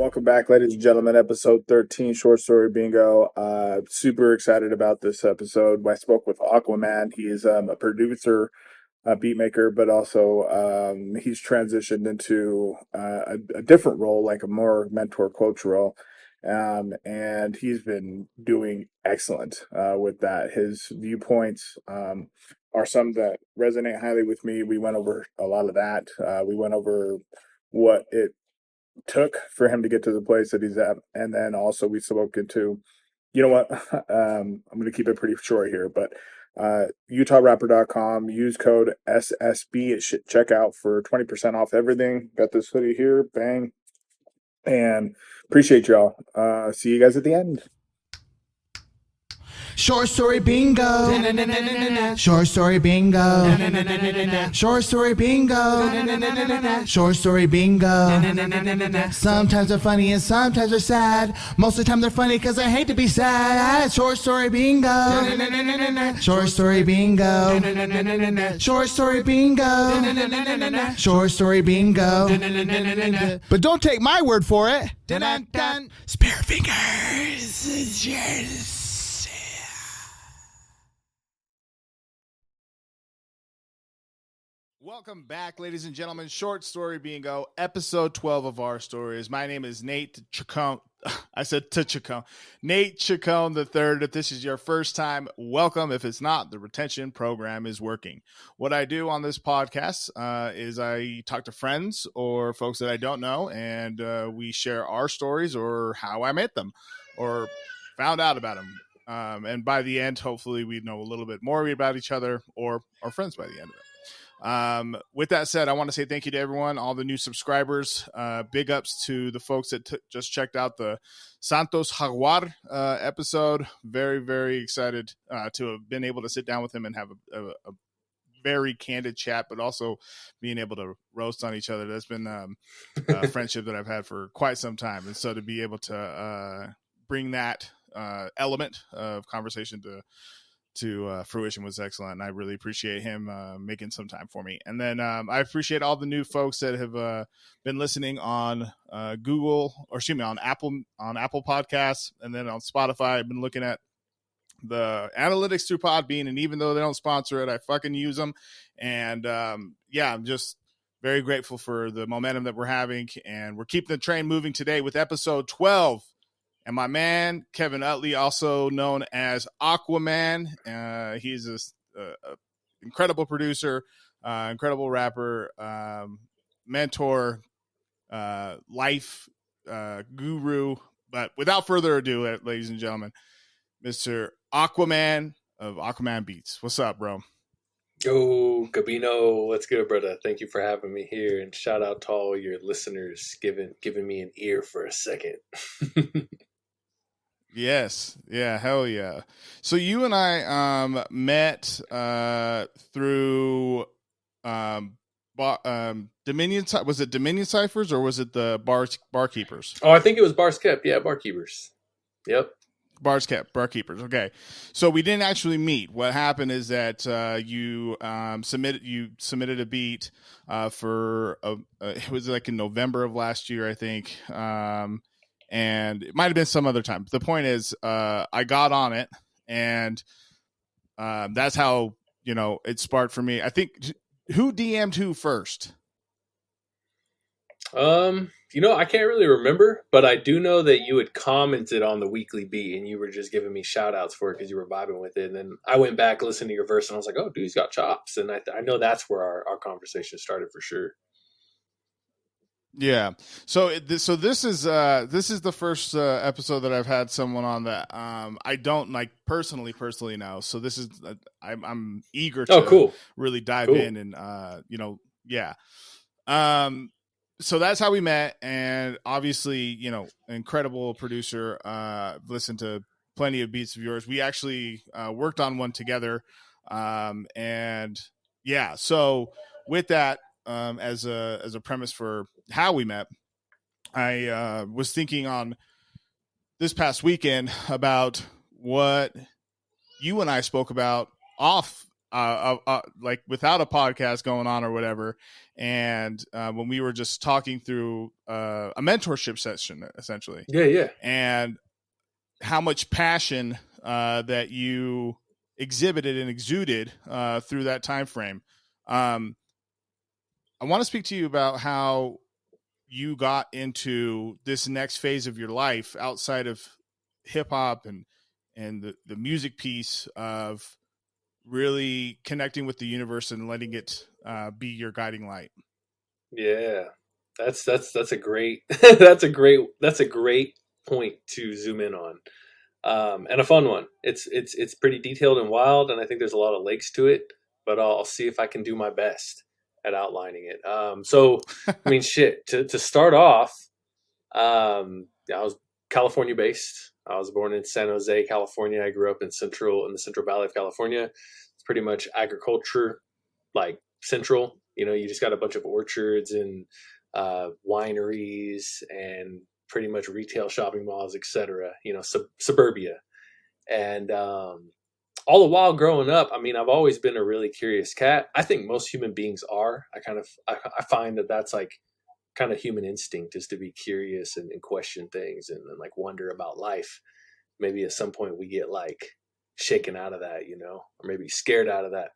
Welcome back, ladies and gentlemen. Episode 13, Short Story Bingo. Super excited about this episode. I spoke with Awkwaman. He is a producer, a beat maker, but also he's transitioned into a different role, like a more mentor coach role. And he's been doing excellent with that. His viewpoints are some that resonate highly with me. We went over a lot of that. We went over what it took for him to get to the place that he's at. And then also we spoke into, you know what, I'm going to keep it pretty short here, but UtahRapper.com, use code SSB at checkout for 20% off everything. Got this hoodie here, bang. And appreciate y'all. See you guys at the end. Short story bingo. Short story bingo. Short story bingo. Short story bingo. Sometimes they're funny and sometimes they're sad. Most of the time they're funny because I hate to be sad. Short story bingo. Short story bingo. Short story bingo. Short story bingo. But don't take my word for it. Spare fingers. Yes. Welcome back, ladies and gentlemen. Short Story Bingo, episode 12 of our stories. My name is Nate Chacon. I said Chacon. Nate Chacon III. If this is your first time, welcome. If it's not, the retention program is working. What I do on this podcast is I talk to friends or folks that I don't know, and we share our stories or how I met them or found out about them. And by the end, hopefully we know a little bit more about each other or are friends by the end of it. With that said, I want to say thank you to everyone, all the new subscribers. Big ups to the folks that just checked out the Santos Jaguar episode. Very, very excited to have been able to sit down with him and have a very candid chat, but also being able to roast on each other. That's been a friendship that I've had for quite some time. And so to be able to bring that element of conversation to fruition was excellent, and I really appreciate him making some time for me. And then I appreciate all the new folks that have been listening on on Apple Podcasts, and then on Spotify. I've been looking at the analytics through Podbean, and even though they don't sponsor it, I fucking use them. And I'm just very grateful for the momentum that we're having, and we're keeping the train moving today with episode 12. And my man, Kevin Utley, also known as Awkwaman. He's an incredible producer, incredible rapper, mentor, life guru. But without further ado, ladies and gentlemen, Mr. Awkwaman of Awkwaman Beats. What's up, bro? Yo, Gabino, what's good, brother? Thank you for having me here, and shout out to all your listeners giving me an ear for a second. Yes. Yeah. Hell yeah. So you and I met through Dominion. Was it Dominion Ciphers or was it the Barkeepers? Oh, I think it was Bars Kept. Yeah, Barkeepers. Yep. Barkeepers. Okay. So we didn't actually meet. What happened is that you submitted a beat for it was like in November of last year, I think. And it might have been some other time. But the point is, I got on it, and that's how, it sparked for me. I think, who DM'd who first? I can't really remember, but I do know that you had commented on the weekly beat, and you were just giving me shout outs for it because you were vibing with it. And then I went back, listened to your verse, and I was like, oh, dude, he's got chops. And I know that's where our conversation started for sure. Yeah. So this is the first episode that I've had someone on that I don't like personally know. So this is I'm eager to really dive in and yeah. So that's how we met, and obviously, incredible producer. Listened to plenty of beats of yours. We actually worked on one together, and yeah. So with that, as a premise for how we met, I was thinking on this past weekend about what you and I spoke about off like without a podcast going on or whatever. And when we were just talking through a mentorship session, essentially, Yeah. and how much passion that you exhibited and exuded through that time frame. I want to speak to you about how you got into this next phase of your life outside of hip hop and the music piece of really connecting with the universe and letting it be your guiding light. Yeah. That's a great that's a great point to zoom in on. And a fun one. It's pretty detailed and wild, and I think there's a lot of legs to it. But I'll see if I can do my best at outlining it. So I mean, shit. To start off, I was California based. I was born in San Jose, California. I grew up in the Central Valley of California. It's pretty much agriculture, like central. You know, you just got a bunch of orchards and wineries and pretty much retail shopping malls, etc. You know, suburbia. And all the while growing up, I mean, I've always been a really curious cat. I think most human beings are. I find that that's like kind of human instinct, is to be curious and question things and like wonder about life. Maybe at some point we get like shaken out of that, you know, or maybe scared out of that.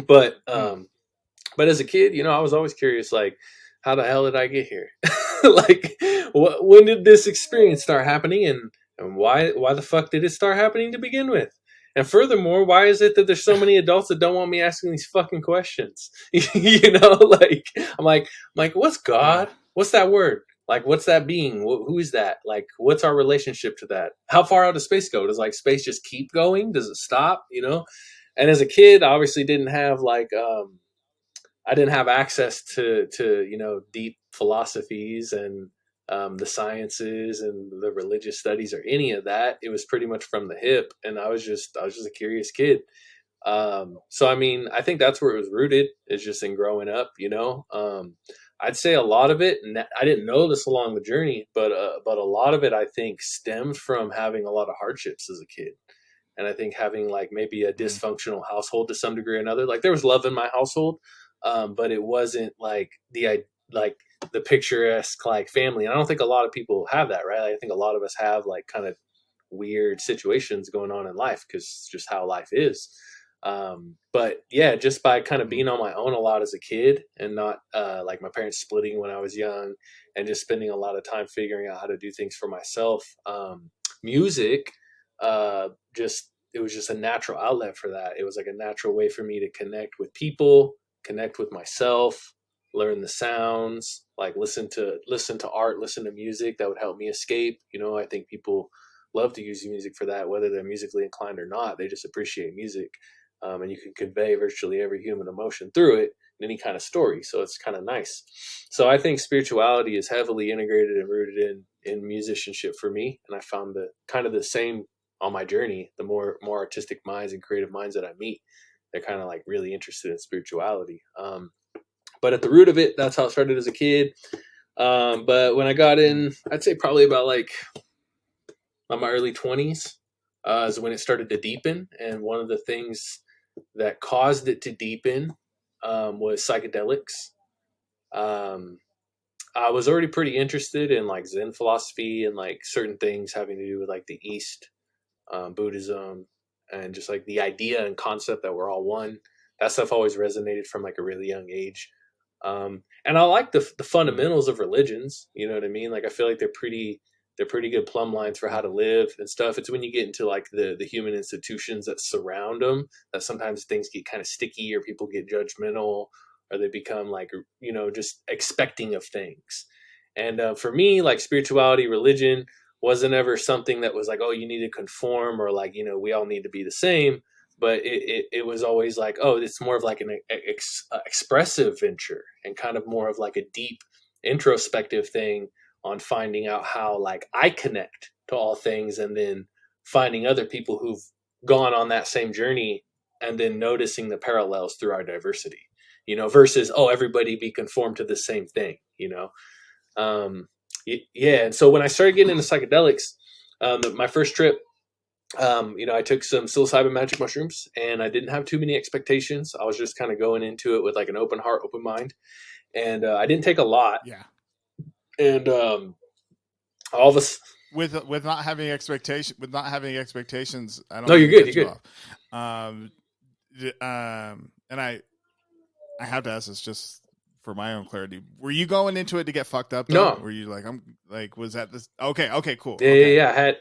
But as a kid, you know, I was always curious, like, how the hell did I get here? Like, when did this experience start happening, and why the fuck did it start happening to begin with? And furthermore, why is it that there's so many adults that don't want me asking these fucking questions? You know, like I'm like, what's God? Yeah. What's that word? Like, what's that being? Who is that? Like, what's our relationship to that? How far out does space go? Does like space just keep going? Does it stop? You know? And as a kid, I obviously didn't have like I didn't have access to you know, deep philosophies and the sciences and the religious studies or any of that. It was pretty much from the hip, and I was just a curious kid. So I mean, I think that's where it was rooted. Is just in growing up, you know. I'd say a lot of it, and I didn't know this along the journey, but a lot of it I think stemmed from having a lot of hardships as a kid. And I think having like maybe a Mm. dysfunctional household to some degree or another. Like there was love in my household, but it wasn't like like the picturesque like family. And I don't think a lot of people have that, right? I think a lot of us have like kind of weird situations going on in life because it's just how life is. But yeah, just by kind of Mm. being on my own a lot as a kid and not like my parents splitting when I was young and just spending a lot of time figuring out how to do things for myself. Music, just it was just a natural outlet for that. It was like a natural way for me to connect with people, connect with myself, learn the sounds, like listen to art, listen to music that would help me escape. You know, I think people love to use music for that, whether they're musically inclined or not. They just appreciate music, and you can convey virtually every human emotion through it in any kind of story. So it's kind of nice. So I think spirituality is heavily integrated and rooted in musicianship for me, and I found the kind of the same on my journey. The more artistic minds and creative minds that I meet, they're kind of like really interested in spirituality. But at the root of it, that's how it started as a kid. But when I got Mm. in, I'd say probably about like my early 20s is when it started to deepen. And one of the things that caused it to deepen was psychedelics. Um, I was already pretty interested in like Zen philosophy and like certain things having to do with like the East, Buddhism, and just like the idea and concept that we're all one. That stuff always resonated from like a really young age. And I like the Mm. fundamentals of religions. You know what I mean? Like I feel like they're pretty good plumb lines for how to live and stuff. It's when you get into like the human institutions that surround them that sometimes things get kind of sticky or people get judgmental or they become like, you know, just expecting of things. And for me, like spirituality, religion wasn't ever something that was like, oh, you need to conform or like, you know, we all need to be the same. But it was always like, oh, it's more of like an expressive venture and kind of more of like a deep introspective thing on finding out how like I connect to all things and then finding other people who've gone on that same journey and then noticing the parallels through our diversity, you know, versus, oh, everybody be conformed to the same thing, you know. um yeah, and so when I started getting into psychedelics, my first trip I took some psilocybin magic mushrooms, and I didn't have too many expectations. I was just kind of going into it with like an open heart, open mind, and I didn't take a lot. Yeah. And all of us, With not having expectations, I don't no, mean you're to good. cut You're you good. off. And I have to ask this just for my own clarity. Were you going into it to get fucked up though? No, Were you like, I'm like, was that this? Okay, cool. yeah, Okay. yeah, yeah.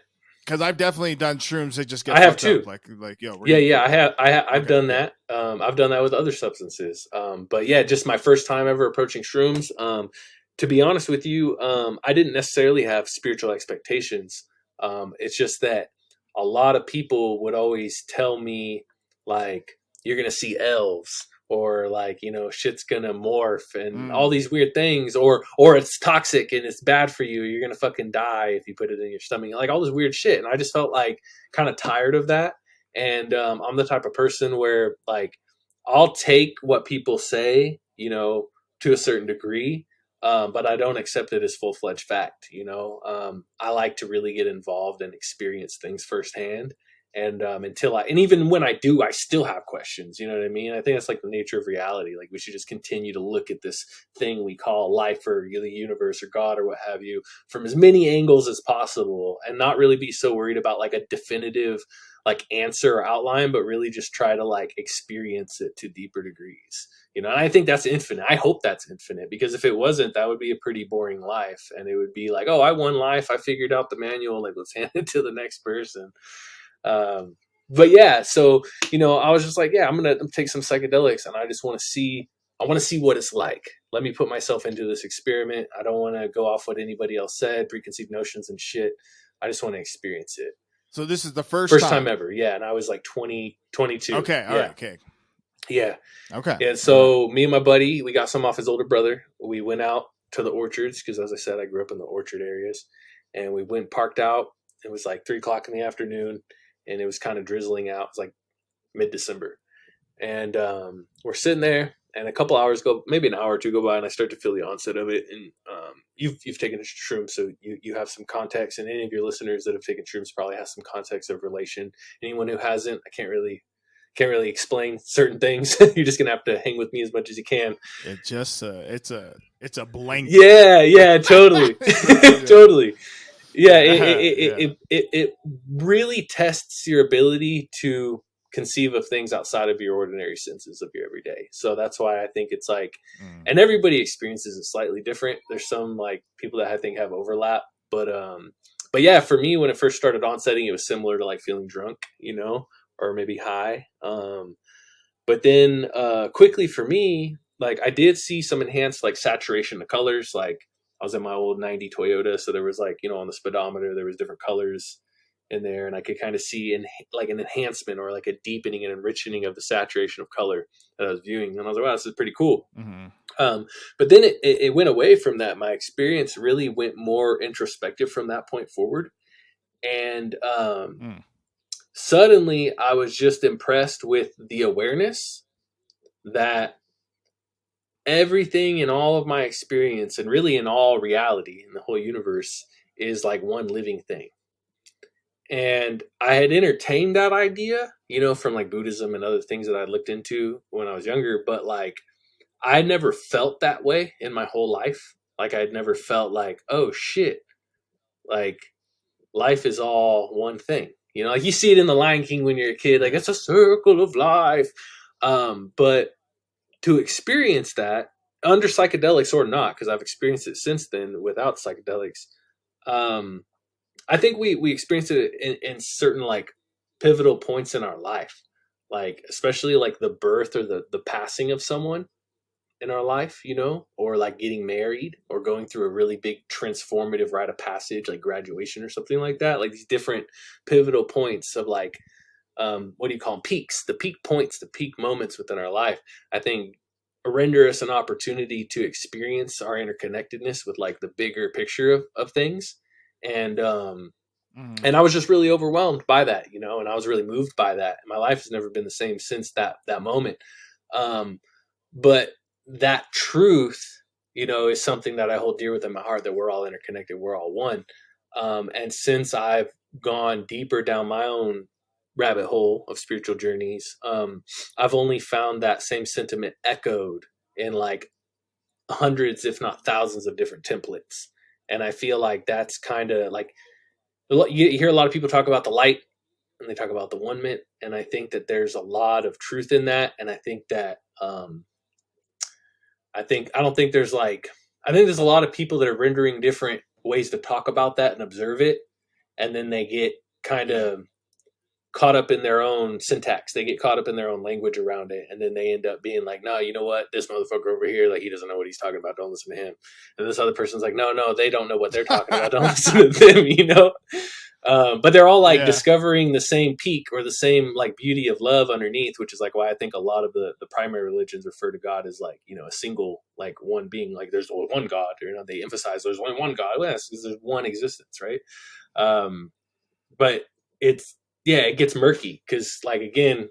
Because I've definitely done shrooms that just get I have fucked up. too. Like, yo, we're Yeah, gonna yeah, kill you. I've Okay, done good. that. I've done that with other substances. But yeah, just my first time ever approaching shrooms. To be honest with you, I didn't necessarily have spiritual expectations. It's just that a lot of people would always tell me like you're gonna see elves, or like shit's gonna morph and all these weird things, or it's toxic and it's bad for you. You're gonna fucking die if you put it in your stomach, like all this weird shit. And I just felt like kind of tired of that. And I'm the type of person where like I'll take what people say, to a certain degree, but I don't accept it as full fledged fact. I like to really get involved and experience things firsthand. And and even when I do, I still have questions. You know what I mean? I think that's like the nature of reality. Like we should just continue to look at this thing we call life, or the universe, or God, or what have you, from as many angles as possible, and not really be so worried about like a definitive like answer or outline, but really just try to like experience it to deeper degrees. And I think that's infinite. I hope that's infinite, because if it wasn't, that would be a pretty boring life. And it would be like, oh, I won life. I figured out the manual. Like, let's hand it to the next person. But yeah, so, I was just like, yeah, I'm going to take some psychedelics, and I just want to see, what it's like. Let me put myself into this experiment. I don't want to go off what anybody else said, preconceived notions and shit. I just want to experience it. So this is the first time ever. Yeah. And I was like 22. Okay. All right. Okay. Yeah. Okay. And so me and my buddy, we got some off his older brother. We went out to the orchards, because as I said, I grew up in the orchard areas, and we went parked out. It was like 3:00 in the afternoon, and it was kind of drizzling out. It was like mid-December. And we're sitting there, and a couple hours go, maybe an hour or two go by, and I start to feel the onset of it. And you've taken a shroom, so you have some context, and any of your listeners that have taken shrooms probably has some context of relation. Anyone who hasn't, I can't really explain certain things. You're just gonna have to hang with me as much as you can. It just it's a blank. Yeah, totally. Totally. Yeah, Yeah. it really tests your ability to conceive of things outside of your ordinary senses of your everyday. So that's why I think it's like, and everybody experiences it slightly different. There's some like people that I think have overlap, but yeah, for me, when it first started onsetting, it was similar to like feeling drunk, or maybe high. But then quickly for me, like I did see some enhanced like saturation of colors. Like I was in my old 90 Toyota, so there was like, on the speedometer, there was different colors in there, and I could kind of see like an enhancement, or like a deepening and enriching of the saturation of color that I was viewing. And I was like, wow, this is pretty cool. But then it went away from that. My experience really went more introspective from that point forward. And suddenly I was just impressed with the awareness that everything in all of my experience, and really in all reality in the whole universe, is like one living thing. And I had entertained that idea, from like Buddhism and other things that I looked into when I was younger, but like I never felt that way in my whole life. Like I'd never felt like, oh shit, like life is all one thing. Like you see it in The Lion King when you're a kid, like it's a circle of life. But to experience that under psychedelics or not, because I've experienced it since then without psychedelics, I think we experienced it in certain like pivotal points in our life, like especially like the birth or the passing of someone in our life, or like getting married, or going through a really big transformative rite of passage, like graduation or something like that. Like these different pivotal points of like, what do you call them? Peaks, the peak points, the peak moments within our life, I think render us an opportunity to experience our interconnectedness with like the bigger picture of things. And, and I was just really overwhelmed by that, and I was really moved by that. And my life has never been the same since that moment. But that truth, is something that I hold dear within my heart, that we're all interconnected, we're all one. And since I've gone deeper down my own rabbit hole of spiritual journeys, I've only found that same sentiment echoed in like hundreds, if not thousands, of different templates. And I feel like that's kind of like you hear a lot of people talk about the light and they talk about the one mint, and I think that there's a lot of truth in that. And I think that I don't think there's like I think there's a lot of people that are rendering different ways to talk about that and observe it, and then they get kind Yeah. of caught up in their own syntax. They get caught up in their own language around it, and then they end up being like, "No, you know what? This motherfucker over here, like, he doesn't know what he's talking about. Don't listen to him." And this other person's like, "No, no, they don't know what they're talking about. Don't listen to them." You know. But they're all like Yeah. discovering the same peak or the same like beauty of love underneath, which is like why I think a lot of the primary religions refer to God as like, you know, a single, like one being, like there's only one God, or, you know, they emphasize there's only one God. Well, yes, because there's one existence, right? Um, but it's, yeah, it gets murky because, like, again,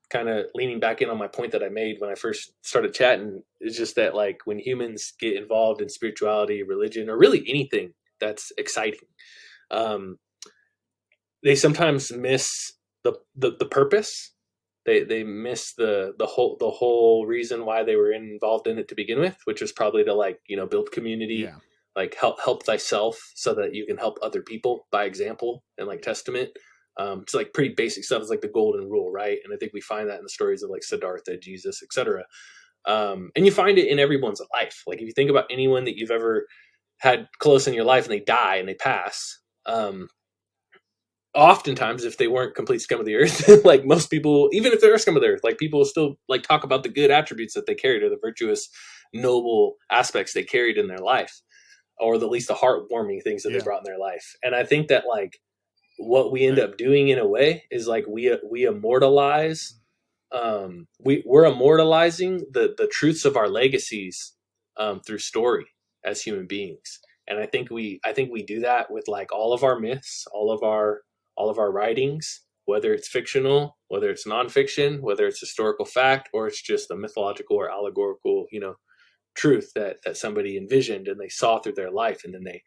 kind of leaning back in on my point that I made when I first started chatting, is just that like when humans get involved in spirituality, religion, or really anything that's exciting, um, they sometimes miss the purpose. They miss the whole reason why they were involved in it to begin with, which was probably to, like, you know, build community, Yeah. like help thyself so that you can help other people by example and like testament. It's like pretty basic stuff. It's like the golden rule, right? And I think we find that in the stories of like Siddhartha, Jesus, etc. And you find it in everyone's life. Like if you think about anyone that you've ever had close in your life and they die and they pass, oftentimes if they weren't complete scum of the earth, like most people, even if they're scum of the earth, like people will still like talk about the good attributes that they carried, or the virtuous, noble aspects they carried in their life, or at least the heartwarming things that they Yeah. brought in their life. And I think that like what we end Right. up doing in a way is like we immortalize, we're immortalizing the truths of our legacies, through story as human beings. And I think we do that with like all of our myths, all of our writings, whether it's fictional, whether it's nonfiction, whether it's historical fact, or it's just a mythological or allegorical, you know, truth that somebody envisioned and they saw through their life, and then they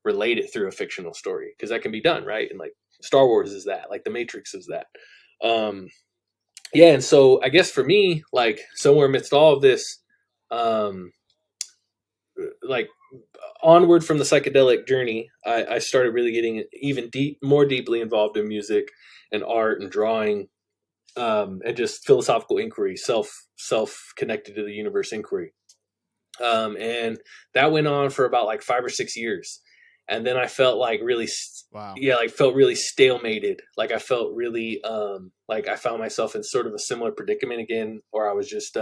relate it through a fictional story, because that can be done, right? And like Star Wars is that, like the Matrix is that. um yeah, and so I guess for me, like somewhere amidst all of this, um like onward from the psychedelic journey, I started really getting even more deeply involved in music and art and drawing, and just philosophical inquiry, self connected to the universe inquiry. And that went on for about like 5 or 6 years, and then I felt like really, Wow. yeah, like felt really stalemated. Like I felt really, like I found myself in sort of a similar predicament again, where I was just,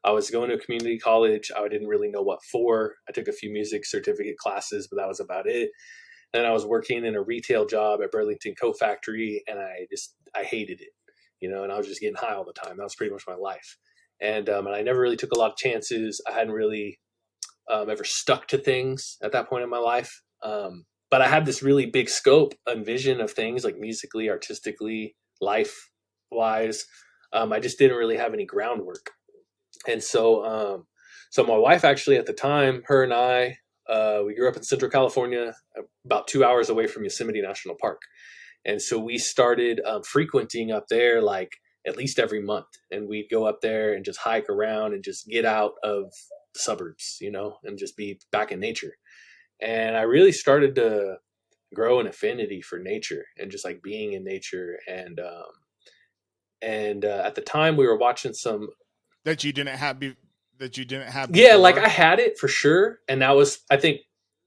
I was going to a community college. I didn't really know what for. I took a few music certificate classes, but that was about it. And I was working in a retail job at Burlington Coat Factory, and I hated it, you know. And I was just getting high all the time. That was pretty much my life. And I never really took a lot of chances. I hadn't really, ever stuck to things at that point in my life. But I had this really big scope and vision of things, like musically, artistically, life wise. I just didn't really have any groundwork. And so my wife, actually, at the time, her and I, we grew up in Central California, about 2 hours away from Yosemite National Park. And so we started, frequenting up there like at least every month. And we'd go up there and just hike around and just get out of the suburbs, you know, and just be back in nature. And I really started to grow an affinity for nature and just like being in nature. And at the time we were watching some, That you didn't have that you didn't have yeah, like I before. had it for sure. And that was, I think,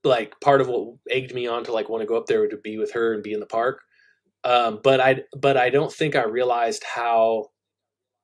like part of what egged me on to like want to go up there to be with her and be in the park. But I don't think I realized how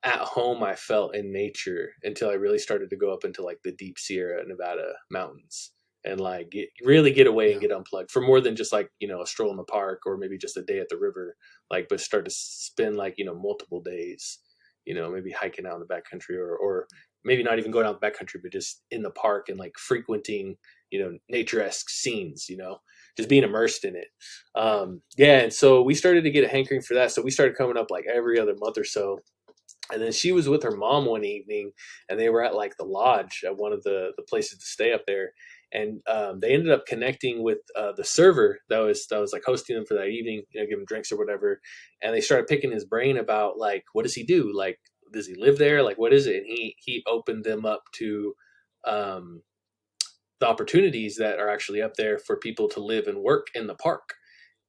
at home I felt in nature until I really started to go up into like the deep Sierra Nevada mountains and like really get away and Yeah. get unplugged for more than just like, you know, a stroll in the park or maybe just a day at the river, like, but start to spend like, you know, multiple days, you know, maybe hiking out in the backcountry, or maybe not even going out in the backcountry, but just in the park and like frequenting, you know, nature-esque scenes, you know, just being immersed in it. Yeah. Yeah. And so we started to get a hankering for that. So we started coming up like every other month or so. And then she was with her mom one evening, and they were at like the lodge at one of the places to stay up there. and they ended up connecting with the server that was like hosting them for that evening, you know, give him drinks or whatever. And they started picking his brain about like, what does he do? Like, does he live there? Like, what is it? And he opened them up to um, the opportunities that are actually up there for people to live and work in the park.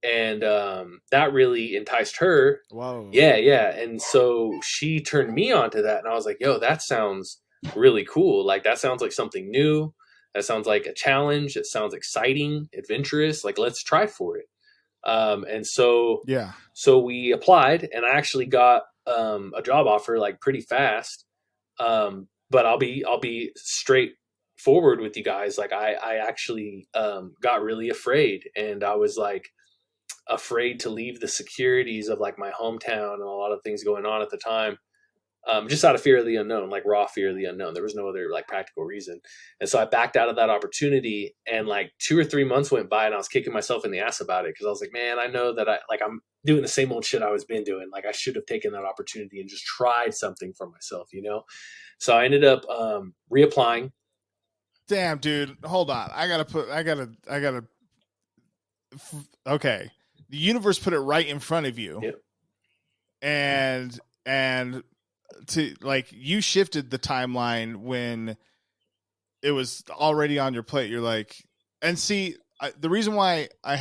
And that really enticed her. Whoa. Yeah. And so she turned me on to that, and I was like, yo, that sounds really cool. Like, that sounds like something new. That sounds like a challenge. It sounds exciting, adventurous. Like, let's try for it. And so Yeah. we applied, and I actually got a job offer like pretty fast. But I'll be straight forward with you guys. Like, I actually got really afraid, and I was like afraid to leave the securities of like my hometown and a lot of things going on at the time. Just out of fear of the unknown, like raw fear of the unknown. There was no other like practical reason. And so I backed out of that opportunity, and like 2 or 3 months went by, and I was kicking myself in the ass about it. Cause I was like, man, I know that I'm doing the same old shit I was been doing. Like, I should have taken that opportunity and just tried something for myself, you know? So I ended up reapplying. Damn, dude. Hold on. Okay. The universe put it right in front of you. Yep. And to like, you shifted the timeline when it was already on your plate. You're like, and see, the reason why I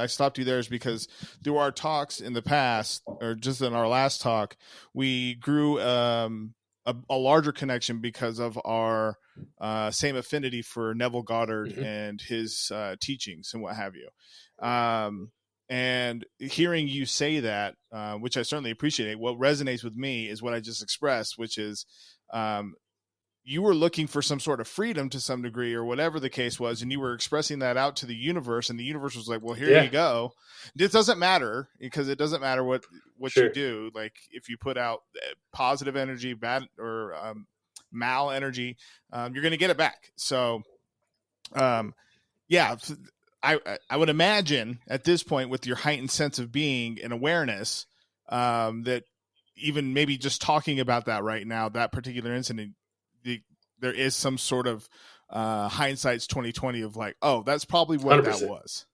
stopped you there is because through our talks in the past, or just in our last talk, we grew a larger connection because of our same affinity for Neville Goddard Mm-hmm. and his teachings and what have you. And hearing you say that, which I certainly appreciate, what resonates with me is what I just expressed, which is you were looking for some sort of freedom to some degree, or whatever the case was, and you were expressing that out to the universe, and the universe was like, well, here you go. It doesn't matter, because it doesn't matter what Sure. you do. Like, if you put out positive energy, bad or mal energy, you're going to get it back. So yeah, I would imagine at this point, with your heightened sense of being and awareness, that even maybe just talking about that right now, that particular incident, there is some sort of hindsight's 2020 of like, oh, that's probably what 100%. that was.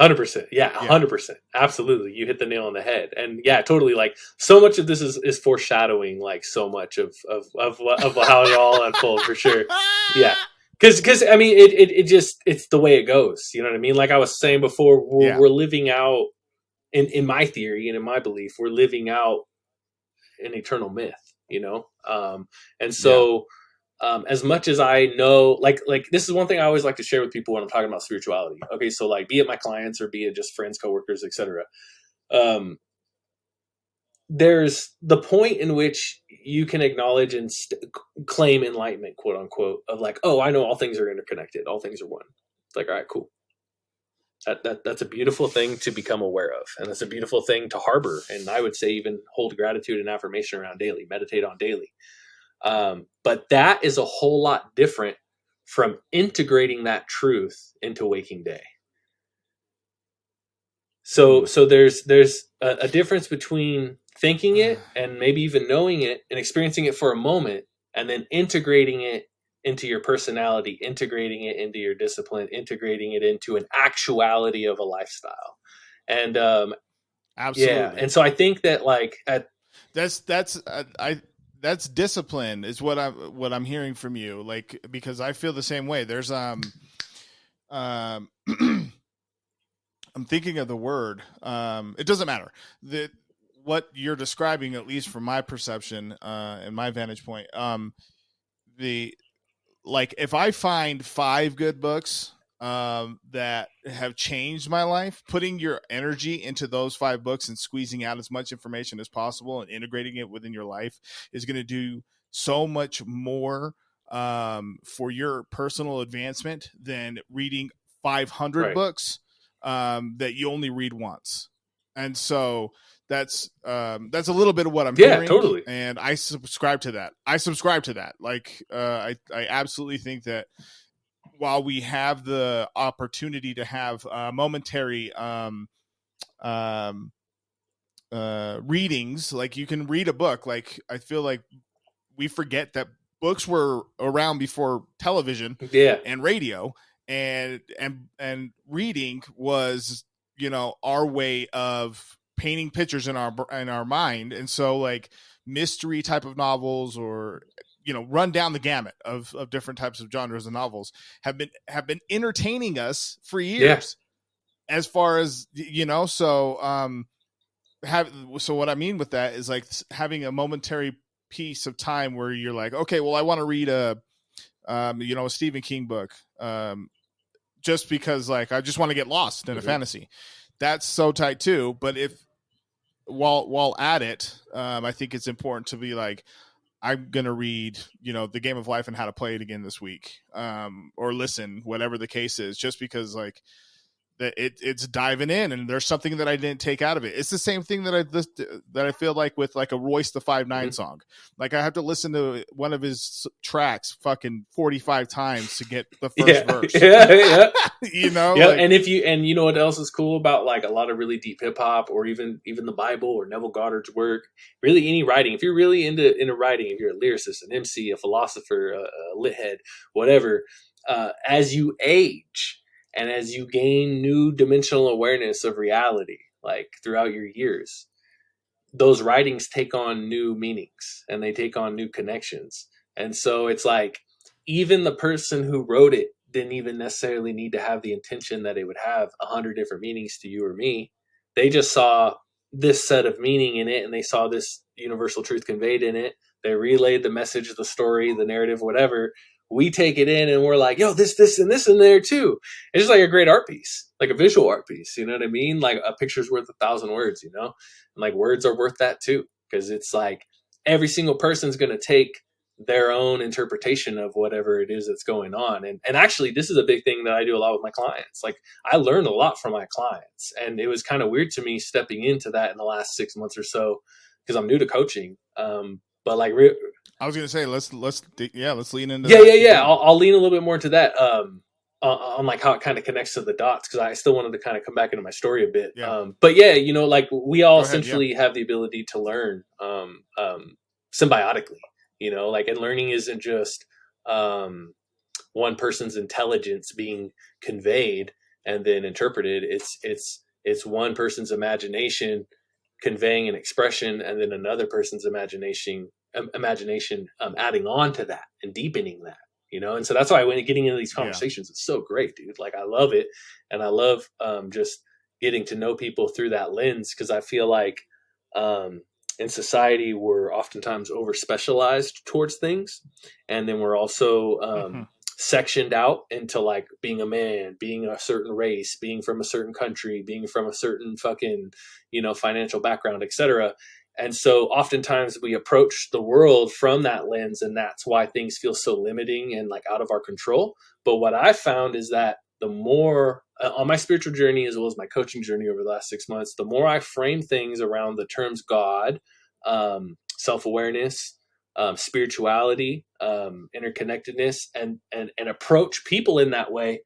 100%. Yeah, 100%. Absolutely. You hit the nail on the head. And yeah, totally. Like, so much of this is foreshadowing, like, so much of how it all unfolds, for sure. Yeah. Cause I mean, it just, it's the way it goes. You know what I mean? Like I was saying before, we're living out in my theory and in my belief, we're living out an eternal myth, you know? And so, as much as I know, like this is one thing I always like to share with people when I'm talking about spirituality. Okay. So like, be it my clients or be it just friends, coworkers, etc. There's the point in which you can acknowledge and claim enlightenment, quote unquote, of like, oh, I know all things are interconnected. All things are one. It's like, all right, cool. That's a beautiful thing to become aware of. And that's a beautiful thing to harbor. And I would say even hold gratitude and affirmation around daily, meditate on daily. But that is a whole lot different from integrating that truth into waking day. So there's a difference between thinking it and maybe even knowing it and experiencing it for a moment, and then integrating it into your personality, integrating it into your discipline, integrating it into an actuality of a lifestyle. And absolutely. Yeah. And so I think that like that's discipline is what I'm hearing from you. Like, because I feel the same way. There's I'm thinking of the word. It doesn't matter. What you're describing, at least from my perception and my vantage point, if I find 5 good books that have changed my life, putting your energy into those 5 books and squeezing out as much information as possible and integrating it within your life is going to do so much more for your personal advancement than reading 500 books that you only read once. And so that's a little bit of what I'm hearing. Totally. And I subscribe to that. Like, I absolutely think that while we have the opportunity to have momentary readings, like you can read a book, like I feel like we forget that books were around before television Yeah. and radio, and reading was, you know, our way of painting pictures in our mind. And so like mystery type of novels, or, you know, run down the gamut of different types of genres of novels have been entertaining us for Yeah. years, as far as, you know. So so what I mean with that is like having a momentary piece of time where you're like, okay, well, I want to read a you know, a Stephen King book, just because like I just want to get lost in a fantasy. That's so tight too. But if while at it, I think it's important to be like, I'm gonna read, you know, The Game of Life and How to Play It Again this week, or listen, whatever the case is, just because like that it's diving in, and there's something that I didn't take out of it. It's the same thing that I feel like with like a Royce the 5'9" song. Like I have to listen to one of his tracks fucking 45 times to get the first verse. Yeah. You know, yeah. like, And you know what else is cool about like a lot of really deep hip hop, or even the Bible or Neville Goddard's work, really any writing. If you're really into writing, if you're a lyricist, an MC, a philosopher, a lit head, whatever, as you age and as you gain new dimensional awareness of reality, like throughout your years, those writings take on new meanings and they take on new connections. And so it's like, even the person who wrote it didn't even necessarily need to have the intention that it would have 100 different meanings to you or me. They just saw this set of meaning in it, and they saw this universal truth conveyed in it. They relayed the message, the story, the narrative, whatever. We take it in and we're like, yo, this, and this in there too. It's just like a great art piece, like a visual art piece. You know what I mean? Like a picture's worth 1,000 words, you know? And like words are worth that too. Cause it's like every single person's going to take their own interpretation of whatever it is that's going on. And actually, this is a big thing that I do a lot with my clients. Like I learn a lot from my clients, and it was kind of weird to me stepping into that in the last 6 months or so, because I'm new to coaching. But like, I was gonna say, let's lean into yeah, that. yeah, yeah. I'll lean a little bit more into that. On like how it kind of connects to the dots, because I still wanted to kind of come back into my story a bit. Yeah. But yeah, you know, like we all Go ahead. Yeah. essentially have the ability to learn symbiotically, you know, like, and learning isn't just one person's intelligence being conveyed and then interpreted. It's one person's imagination conveying an expression, and then another person's imagination adding on to that and deepening that, you know. And so that's why when getting into these conversations, it's so great, dude. Like I love it, and I love just getting to know people through that lens, because I feel like in society we're oftentimes over specialized towards things, and then we're also sectioned out into like being a man, being a certain race, being from a certain country, being from a certain fucking, you know, financial background, etc. And so oftentimes we approach the world from that lens, and that's why things feel so limiting and like out of our control. But what I found is that the more on my spiritual journey, as well as my coaching journey over the last 6 months, the more I frame things around the terms God, self-awareness, spirituality, interconnectedness, and approach people in that way,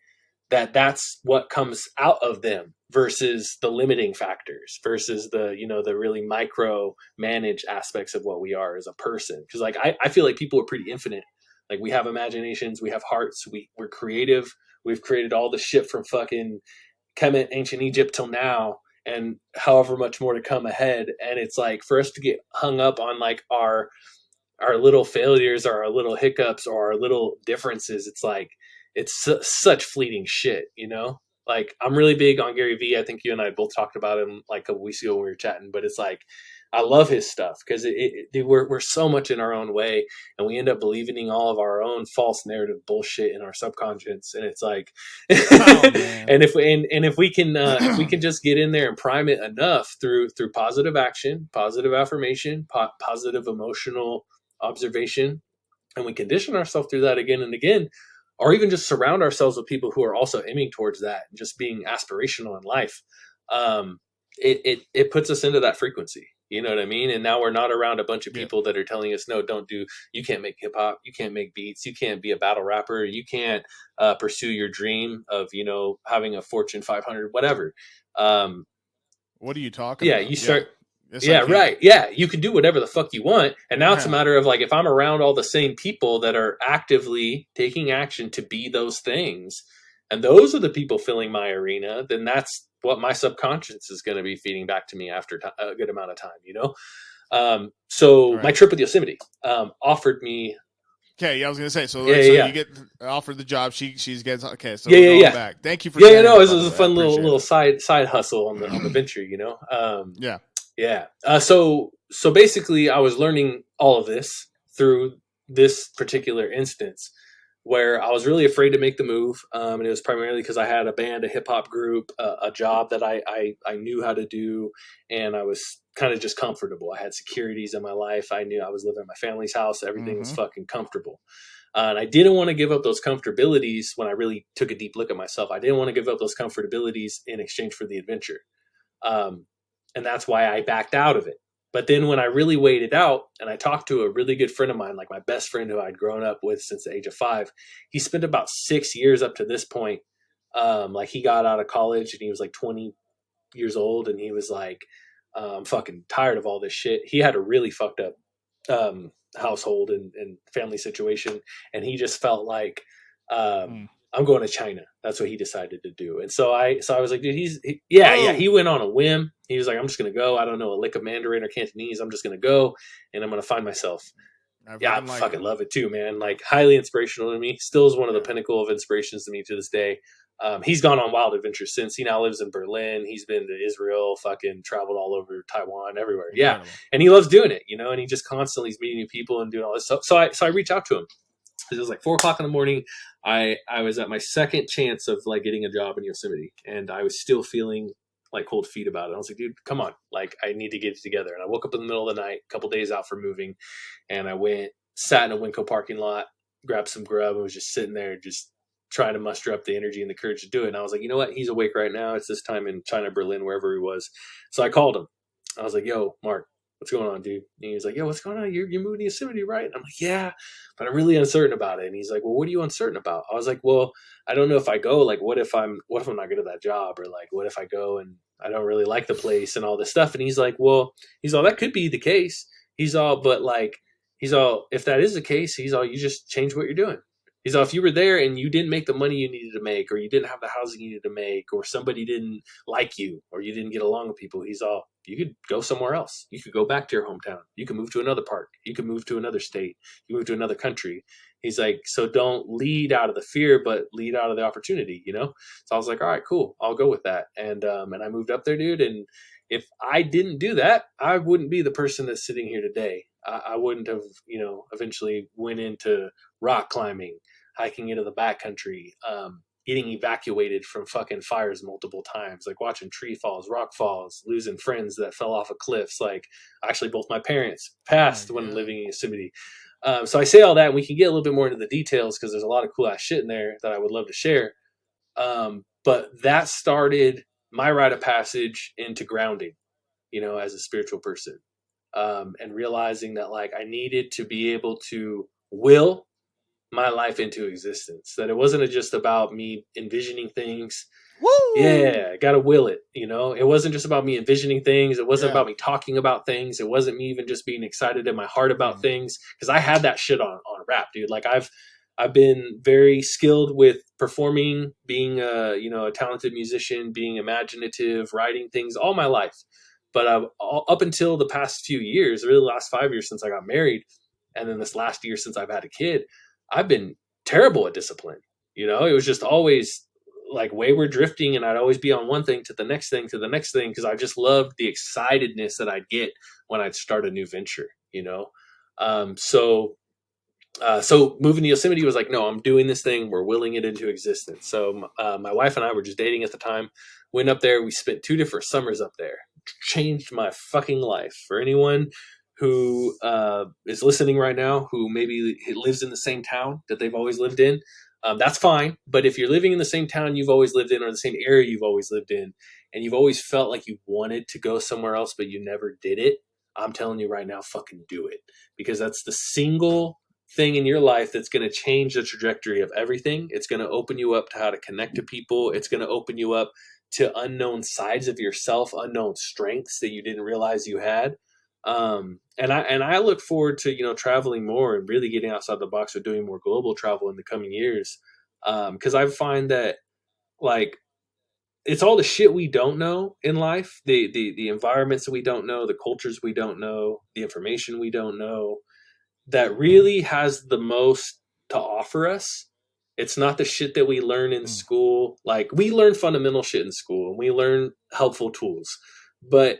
that's what comes out of them, versus the limiting factors, versus the, you know, the really micro managed aspects of what we are as a person. Because like I feel like people are pretty infinite. Like we have imaginations, we have hearts, we're creative. We've created all the shit from fucking Kemet, ancient Egypt till now, and however much more to come ahead. And it's like, for us to get hung up on like our little failures or our little hiccups or our little differences, it's like such fleeting shit, you know. Like I'm really big on Gary Vee. I think you and I both talked about him like a couple weeks ago when we were chatting. But it's like I love his stuff, because we're so much in our own way, and we end up believing all of our own false narrative bullshit in our subconscious. And it's like, Oh, man. and if we can if we can just get in there and prime it enough through positive action, positive affirmation, positive emotional observation, and we condition ourselves through that again and again, or even just surround ourselves with people who are also aiming towards that and just being aspirational in life, it puts us into that frequency, you know what I mean? And now we're not around a bunch of people that are telling us, no, don't do, you can't make hip hop, you can't make beats, you can't be a battle rapper, you can't pursue your dream of, you know, having a Fortune 500, whatever. What are you talking Yeah, about? you start Yes, I Yeah, can. right. Yeah, you can do whatever the fuck you want. And now it's a Yeah. matter of like, if I'm around all the same people that are actively taking action to be those things, and those are the people filling my arena, then that's what my subconscious is going to be feeding back to me after a good amount of time, you know? So my Right. trip with Yosemite offered me. Okay, yeah, I was gonna say. So Yeah, like, yeah, so yeah. you get offered the job. She's gets okay. So Yeah, we're yeah, going yeah. back. Thank you for Yeah, you sharing know, that. it By was the a way, I fun appreciate little it. side hustle on the venture, you know. Yeah. Yeah. So basically, I was learning all of this through this particular instance where I was really afraid to make the move, and it was primarily because I had a band, a hip hop group, a job that I knew how to do, and I was kind of just comfortable. I had securities in my life. I knew I was living at my family's house. Everything was Mm-hmm. fucking comfortable. And I didn't want to give up those comfortabilities when I really took a deep look at myself. I didn't want to give up those comfortabilities in exchange for the adventure. Um, and that's why I backed out of it. But then when I really weighed it out and I talked to a really good friend of mine, like my best friend who I'd grown up with since the age of 5, he spent about 6 years up to this point. Like he got out of college and he was like 20 years old and he was like, I'm fucking tired of all this shit. He had a really fucked up household and family situation. And he just felt like, Mm. I'm going to China. That's what he decided to do. And so I was like, dude, yeah. He Whoa. went on a whim. He was like, I'm just going to go. I don't know a lick of Mandarin or Cantonese. I'm just going to go and I'm going to find myself. I Yeah, I fucking like fucking it. love it too, man. Like highly inspirational to me. Still is one of the Yeah. pinnacle of inspirations to me to this day. He's gone on wild adventures since. He now lives in Berlin. He's been to Israel, fucking traveled all over Taiwan, everywhere. Yeah, Incredible. and he loves doing it, you know. And he just constantly is meeting new people and doing all this stuff. So I reach out to him. It was like 4 o'clock in the morning. I was at my second chance of like getting a job in Yosemite, and I was still feeling like cold feet about it. I was like, dude, come on, like I need to get it together. And I woke up in the middle of the night, a couple days out from moving, and I went, sat in a Winco parking lot, grabbed some grub, and was just sitting there, just trying to muster up the energy and the courage to do it. And I was like, you know what? He's awake right now. It's this time in China, Berlin, wherever he was. So I called him. I was like, yo, Mark, what's going on, dude? And he was like, yo, what's going on? You're moving to Yosemite, right? And I'm like, yeah, but I'm really uncertain about it. And he's like, well, what are you uncertain about? I was like, well, I don't know if I go, like, what if I'm not good at that job? Or like, what if I go and I don't really like the place and all this stuff? And he's like, well, he's all, that could be the case. He's all, but like, he's all, if that is the case, he's all, you just change what you're doing. He's all, if you were there and you didn't make the money you needed to make, or you didn't have the housing you needed to make, or somebody didn't like you, or you didn't get along with people, he's all, you could go somewhere else. You could go back to your hometown. You could move to another park. You could move to another state. You move to another country. He's like, so don't lead out of the fear, but lead out of the opportunity, you know? So I was like, all right, cool. I'll go with that. And I moved up there, dude. And if I didn't do that, I wouldn't be the person that's sitting here today. I wouldn't have, you know, eventually went into rock climbing, hiking into the backcountry, getting evacuated from fucking fires multiple times, like watching tree falls, rock falls, losing friends that fell off of cliffs. Like actually both my parents Oh my passed when god. living in Yosemite. So I say all that and we can get a little bit more into the details because there's a lot of cool ass shit in there that I would love to share. But that started my rite of passage into grounding, you know, as a spiritual person. And realizing that like I needed to be able to will my life into existence, that it wasn't just about me envisioning things. Woo. Yeah, gotta will it, you know? It wasn't just about me envisioning things. It wasn't Yeah. about me talking about things. It wasn't me even just being excited in my heart about Mm. things. Cause I had that shit on rap, dude. Like I've been very skilled with performing, being a, you know, a talented musician, being imaginative, writing things all my life. But up until the past few years, really the last 5 years since I got married, and then this last year since I've had a kid, I've been terrible at discipline. You know, it was just always like wayward drifting, and I'd always be on one thing to the next thing to the next thing because I just loved the excitedness that I'd get when I'd start a new venture. You know, so moving to Yosemite was like, no, I'm doing this thing. We're willing it into existence. So my wife and I were just dating at the time. Went up there. We spent 2 different summers up there. Changed my fucking life. For anyone who is listening right now, who maybe lives in the same town that they've always lived in, that's fine. But if you're living in the same town you've always lived in, or the same area you've always lived in, and you've always felt like you wanted to go somewhere else but you never did it, I'm telling you right now, fucking do it, because that's the single thing in your life that's going to change the trajectory of everything. It's going to open you up to how to connect to people. It's going to open you up to unknown sides of yourself, unknown strengths that you didn't realize you had. And I look forward to, traveling more and really getting outside the box of doing more global travel in the coming years. Cause I find that, like, it's all the shit we don't know in life, the environments that we don't know, the cultures we don't know, the information we don't know, that really has the most to offer us. It's not the shit that we learn in school. Like, we learn fundamental shit in school and we learn helpful tools, but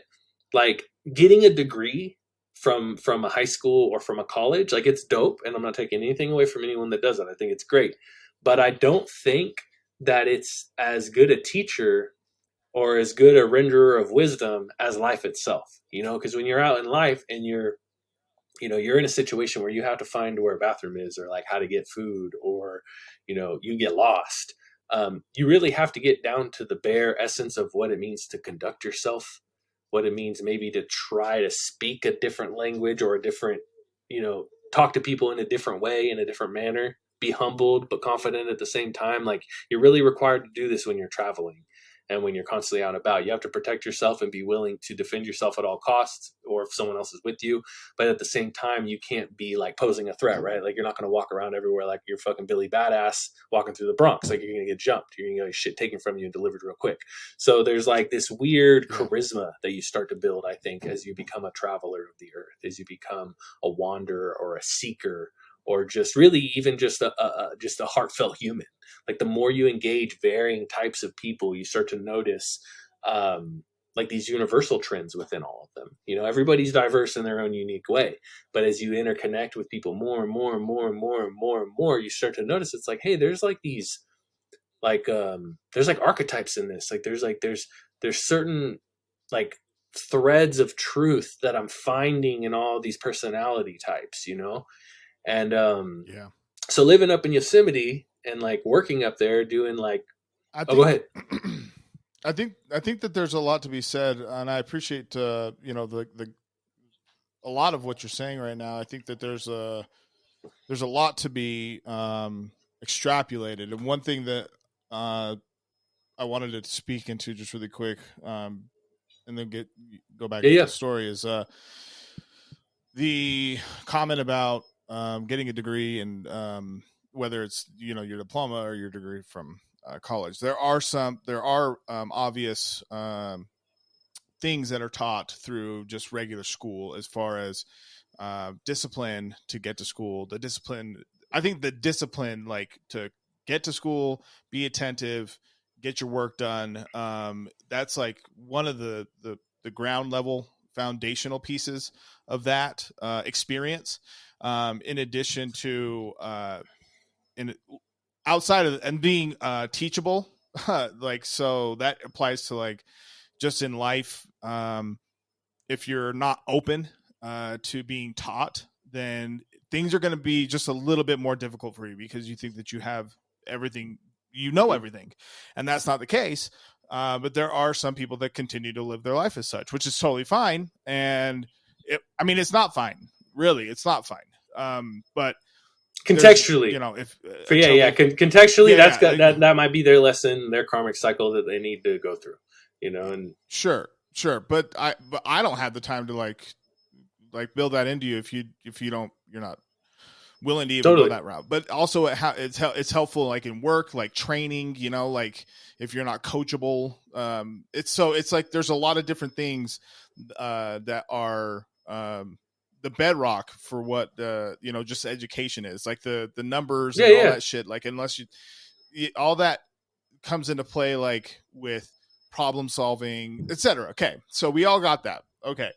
like getting a degree from a high school or from a college, like, it's dope, and I'm not taking anything away from anyone that does that. I think it's great, but I don't think that it's as good a teacher or as good a renderer of wisdom as life itself, because when you're out in life and you're in a situation where you have to find where a bathroom is, or like how to get food, or you get lost. You really have to get down to the bare essence of what it means to conduct yourself, what it means maybe to try to speak a different language, or a different, talk to people in a different way, in a different manner, be humbled but confident at the same time. Like, you're really required to do this when you're traveling and when you're constantly out and about. You have to protect yourself and be willing to defend yourself at all costs, or if someone else is with you. But at the same time, you can't be like posing a threat, right? Like, you're not going to walk around everywhere like you're fucking Billy Badass walking through the Bronx. Like, you're going to get jumped. You're going to get shit taken from you and delivered real quick. So there's like this weird charisma that you start to build, I think, as you become a traveler of the earth, as you become a wanderer or a seeker, or just really even just a heartfelt human. Like, the more you engage varying types of people, you start to notice like these universal trends within all of them. Everybody's diverse in their own unique way, but as you interconnect with people more and more and more and more and more and more, you start to notice it's like, hey, there's like these, like, there's like archetypes in this. Like, there's certain like threads of truth that I'm finding in all these personality types, and Yeah. so living up in Yosemite and like working up there doing like, I oh, go think, ahead. I think that there's a lot to be said, and I appreciate, the a lot of what you're saying right now. I think that there's a lot to be extrapolated, and one thing that I wanted to speak into just really quick, and then go back Yeah, into yeah. the story, is the comment about getting a degree, and whether it's your diploma or your degree from college. There are obvious things that are taught through just regular school, as far as discipline to get to school. The discipline, I think, like, to get to school, be attentive, get your work done. That's like one of the ground level foundational pieces of that experience. In addition to in outside of, and being teachable, like, so that applies to, like, just in life. If you're not open to being taught, then things are going to be just a little bit more difficult for you, because you think that you have everything, everything, and that's not the case. But there are some people that continue to live their life as such, which is totally fine. And it's not fine, really. It's not fine. But there's, Contextually, if contextually, that's got yeah, that might be their lesson, their karmic cycle that they need to go through, and sure, but I don't have the time to like build that into you if you're not willing to even go totally. that route. But also it's helpful, like, in work, like training, like, if you're not coachable, it's like there's a lot of different things that are the bedrock for what just education is, like the numbers Yeah, and all yeah. that shit. Like, unless all that comes into play, like, with problem solving, etc. Okay, so we all got that. Okay.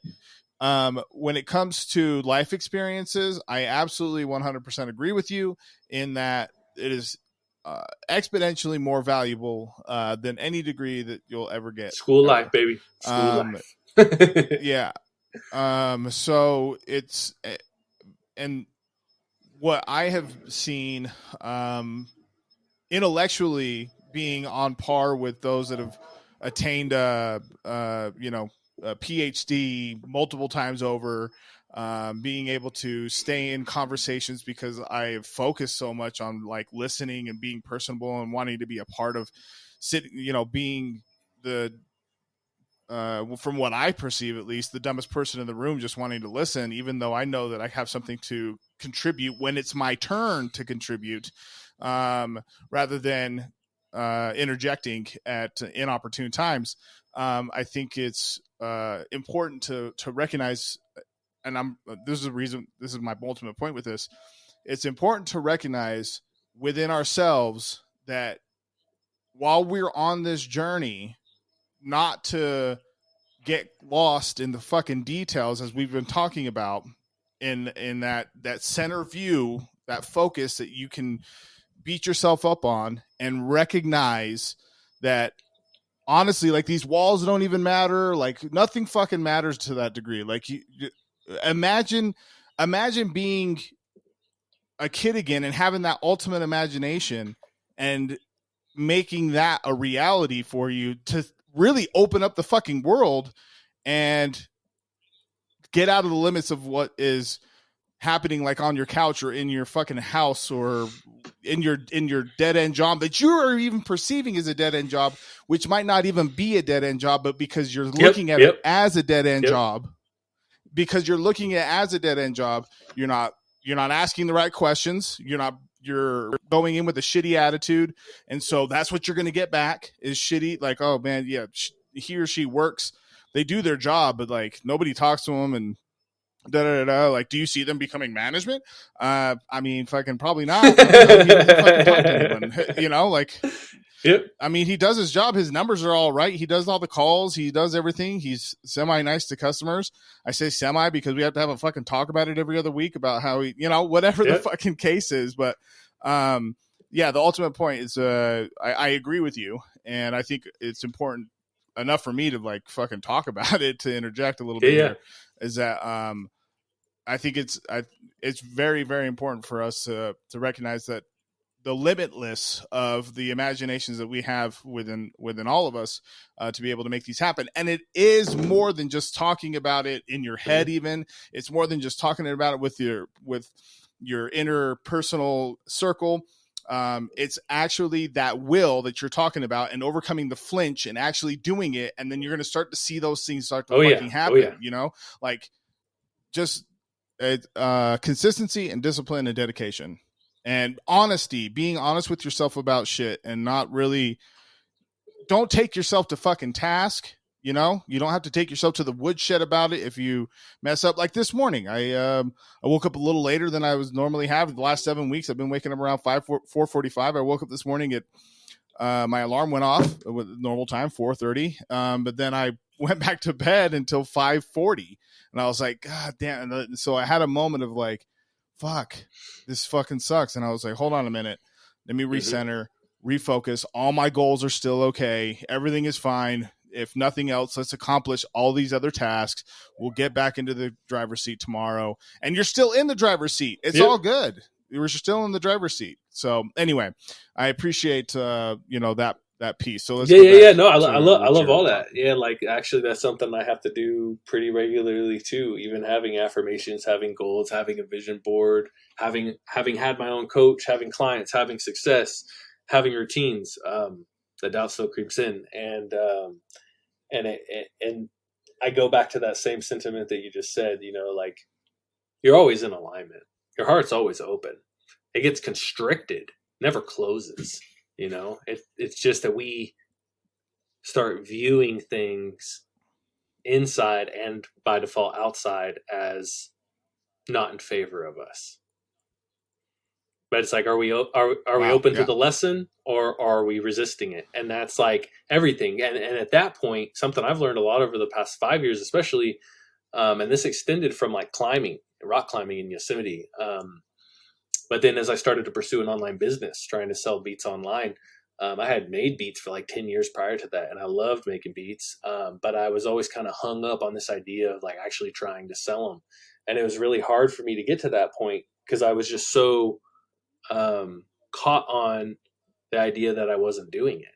When it comes to life experiences, I absolutely 100% agree with you in that it is exponentially more valuable than any degree that you'll ever get, School life, ever. baby. School life. Yeah. So it's, and what I have seen, intellectually, being on par with those that have attained a PhD multiple times over, being able to stay in conversations because I focus so much on like listening and being personable and wanting to be a part of sitting, being the from what I perceive, at least, the dumbest person in the room, just wanting to listen, even though I know that I have something to contribute when it's my turn to contribute, rather than interjecting at inopportune times. I think it's important to recognize, and this is the reason. This is my ultimate point with this. It's important to recognize within ourselves that while we're on this journey, not to get lost in the fucking details as we've been talking about in that center view, that focus that you can beat yourself up on and recognize that honestly, like, these walls don't even matter, like nothing fucking matters to that degree. Like, you imagine being a kid again and having that ultimate imagination and making that a reality for you to really open up the fucking world and get out of the limits of what is happening, like on your couch or in your fucking house or in your dead end job that you are even perceiving as a dead end job, which might not even be a dead end job, but because you're looking at it as a dead end job, you're not asking the right questions. You're going in with a shitty attitude. And so that's what you're going to get back is shitty. Like, oh man, yeah, he or she works, they do their job, but like nobody talks to them and da da da. Like, do you see them becoming management? I mean, fucking probably not. He doesn't fucking talk to anyone. Like, yep. I mean, he does his job. His numbers are all right. He does all the calls. He does everything. He's semi nice to customers. I say semi because we have to have a fucking talk about it every other week about how he, whatever the fucking case is. But, yeah, the ultimate point is, I agree with you. And I think it's important enough for me to like fucking talk about it, to interject a little bit here, is that, I think it's very, very important for us to recognize that the limitless of the imaginations that we have within all of us, to be able to make these happen. And it is more than just talking about it in your head. Even it's more than just talking about it with your interpersonal circle. It's actually that will that you're talking about and overcoming the flinch and actually doing it. And then you're going to start to see those things start to fucking happen, like just consistency and discipline and dedication and honesty, being honest with yourself about shit and not really, don't take yourself to fucking task. You don't have to take yourself to the woodshed about it if you mess up. Like this morning, I woke up a little later than I was normally have. The last 7 weeks, I've been waking up around 4:45. I woke up this morning at my alarm went off with normal time, 4:30. But then I went back to bed until 5:40, and I was like, God damn! And so I had a moment of like, fuck, this fucking sucks. And I was like, hold on a minute, let me recenter, refocus. All my goals are still okay. Everything is fine. If nothing else, let's accomplish all these other tasks. We'll get back into the driver's seat tomorrow. And you're still in the driver's seat. It's all good. You're still in the driver's seat. So anyway, I appreciate that piece. So let's No, I love all that. Yeah, like actually, that's something I have to do pretty regularly too. Even having affirmations, having goals, having a vision board, having had my own coach, having clients, having success, having routines. The doubt still creeps in, and I go back to that same sentiment that you just said. Like you're always in alignment. Your heart's always open. It gets constricted, never closes. It's just that we start viewing things inside and by default outside as not in favor of us. But it's like, are we open to the lesson, or are we resisting it? And that's like everything. And at that point, something I've learned a lot over the past 5 years, especially, and this extended from like rock climbing in Yosemite. But then as I started to pursue an online business, trying to sell beats online, I had made beats for like 10 years prior to that. And I loved making beats. But I was always kind of hung up on this idea of like actually trying to sell them. And it was really hard for me to get to that point because I was just so caught on the idea that I wasn't doing it,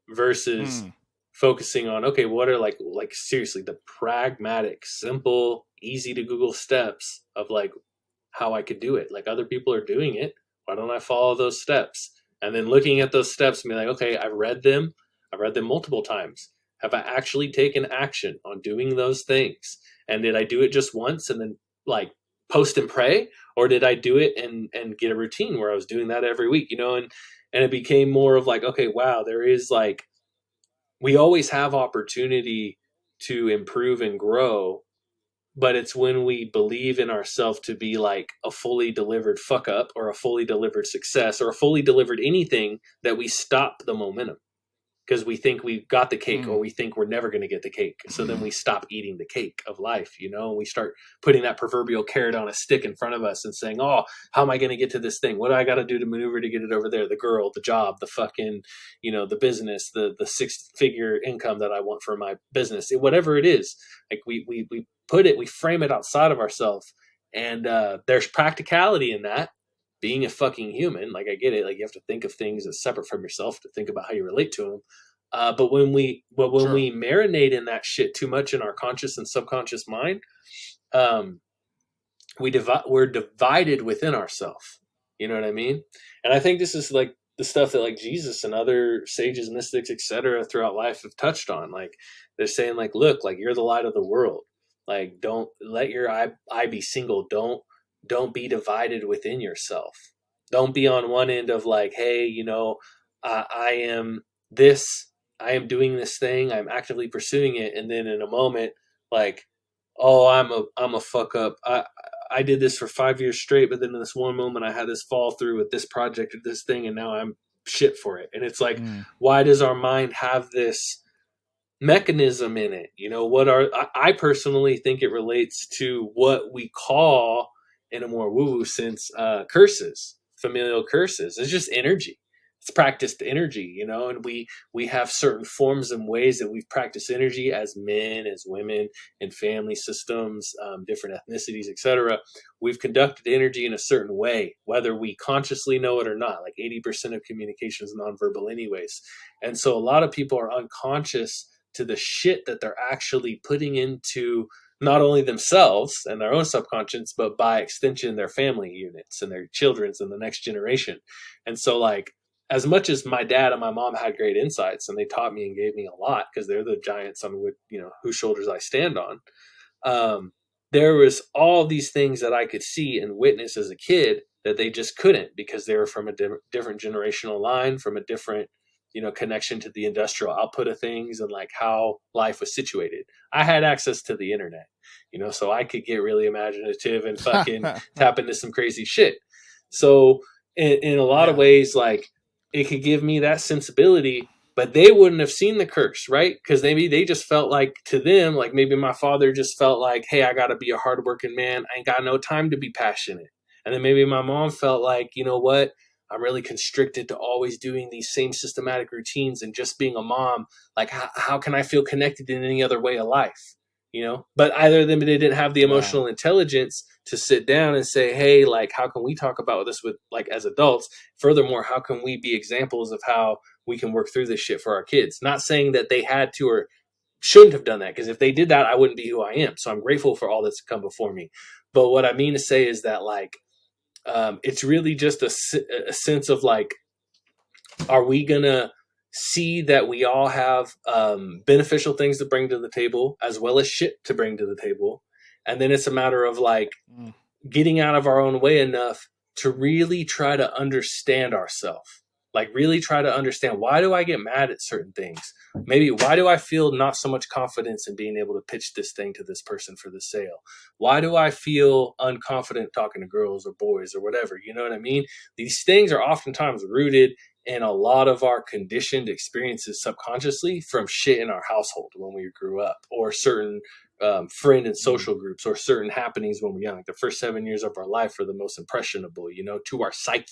versus focusing on, okay, what are like seriously the pragmatic, simple, easy to Google steps of like how I could do it. Like other people are doing it. Why don't I follow those steps? And then looking at those steps and be like, okay, I've read them. I've read them multiple times. Have I actually taken action on doing those things? And did I do it just once and then like post and pray? Or did I do it and get a routine where I was doing that every week, you know? And it became more of like, okay, wow, there is like, we always have opportunity to improve and grow, but it's when we believe in ourselves to be like a fully delivered fuck up or a fully delivered success or a fully delivered anything that we stop the momentum because we think we've got the cake or we think we're never going to get the cake. So then we stop eating the cake of life, you know, and we start putting that proverbial carrot on a stick in front of us and saying, oh, how am I going to get to this thing? What do I got to do to maneuver to get it over there? The girl, the job, the fucking, you know, the business, the 6-figure income that I want for my business, whatever it is. Like we put it, we frame it outside of ourselves. And there's practicality in that. Being a fucking human, like I get it, like you have to think of things as separate from yourself to think about how you relate to them. But when we marinate in that shit too much in our conscious and subconscious mind, um, we're divided within ourselves. You know what I mean? And I think this is like the stuff that like Jesus and other sages, mystics, etc. throughout life have touched on. Like they're saying, like, look, like you're the light of the world. Like don't let your eye be single. Don't be divided within yourself. Don't be on one end of like, hey, you know, I am this, I am doing this thing, I'm actively pursuing it, and then in a moment, like, oh, I'm a fuck up. I did this for 5 years straight, but then in this one moment I had this fall through with this project or this thing, and now I'm shit for it. And it's like, why does our mind have this mechanism in it? You know, I personally think it relates to what we call, in a more woo-woo sense, curses, familial curses. It's just energy. It's practiced energy, you know, and we have certain forms and ways that we've practiced energy as men, as women, in family systems, different ethnicities, etc. We've conducted energy in a certain way, whether we consciously know it or not. Like 80% of communication is nonverbal anyways. And so a lot of people are unconscious to the shit that they're actually putting into not only themselves and their own subconscious, but by extension, their family units and their children's and the next generation. And so like, as much as my dad and my mom had great insights and they taught me and gave me a lot because they're the giants on which, you know, whose shoulders I stand on. There was all these things that I could see and witness as a kid that they just couldn't because they were from a different generational line, from a different, you know, connection to the industrial output of things and like how life was situated. I had access to the internet, you know, so I could get really imaginative and fucking tap into some crazy shit. So in a lot of ways, like it could give me that sensibility, but they wouldn't have seen the curse, right? Because maybe they just felt like, to them, like maybe my father just felt like, hey, I got to be a hardworking man. I ain't got no time to be passionate. And then maybe my mom felt like, you know what? I'm really constricted to always doing these same systematic routines and just being a mom. Like, how can I feel connected in any other way of life? You know, but either of them, they didn't have the emotional intelligence to sit down and say, hey, like, how can we talk about this with like as adults? Furthermore, how can we be examples of how we can work through this shit for our kids? Not saying that they had to or shouldn't have done that, because if they did that, I wouldn't be who I am. So I'm grateful for all that's come before me. But what I mean to say is that like, it's really just a sense of like, are we gonna see that we all have beneficial things to bring to the table as well as shit to bring to the table, and then it's a matter of like getting out of our own way enough to really try to understand ourselves. Like really try to understand, why do I get mad at certain things? Maybe why do I feel not so much confidence in being able to pitch this thing to this person for the sale? Why do I feel unconfident talking to girls or boys or whatever? You know what I mean? These things are oftentimes rooted in a lot of our conditioned experiences subconsciously from shit in our household when we grew up, or certain friend and social groups, or certain happenings when we're young. Like the first 7 years of our life are the most impressionable, you know, to our psyche.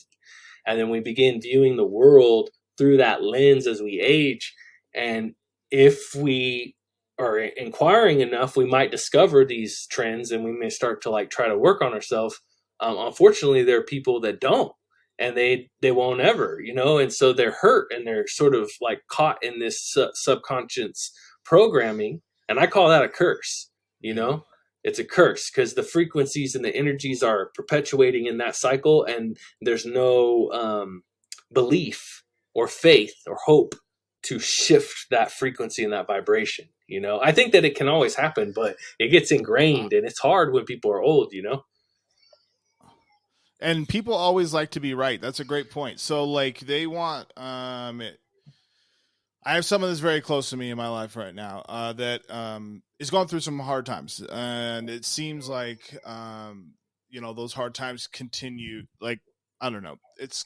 And then we begin viewing the world through that lens as we age. And if we are inquiring enough, we might discover these trends and we may start to like try to work on ourselves. Unfortunately, there are people that don't, and they won't ever, you know, and so they're hurt and they're sort of like caught in this subconscious programming. And I call that a curse, you know. it's a curse because the frequencies and the energies are perpetuating in that cycle, and there's no belief or faith or hope to shift that frequency and that vibration. I think that it can always happen, but it gets Uh, ingrained, and it's hard when people are old. and people always like to be right. That's a great point. So like they want I have someone that's very close to me in my life right now that is going through some hard times, and it seems like those hard times continue. Like I don't know, it's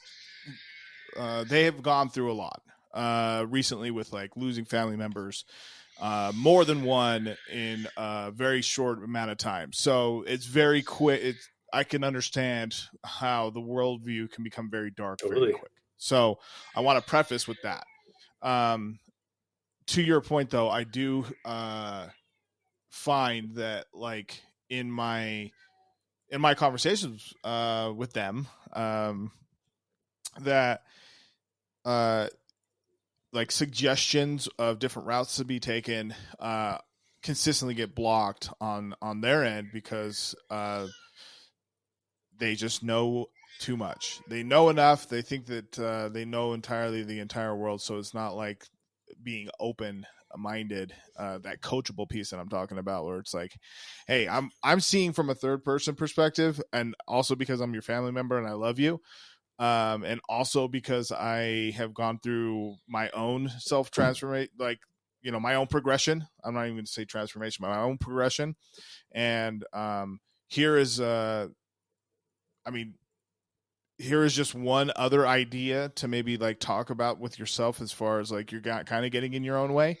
they have gone through a lot recently with like losing family members, more than one in a very short amount of time. So it's very quick. It's I can understand how the worldview can become very dark very Totally. quick. So I want to preface with that. Um, to your point though, I do find that like in my conversations with them, that uh like suggestions of different routes to be taken consistently get blocked on their end because they just know too much. They know enough. They think that they know entirely the entire world, so it's not like being open minded, that coachable piece that I'm talking about, where it's like, hey, I'm seeing from a third person perspective, and also because I'm your family member and I love you, and also because I have gone through my own self transformation, like my own progression. I'm not even going to say transformation, but my own progression. And here is, I mean, here is just one other idea to maybe like talk about with yourself as far as like you're kind of getting in your own way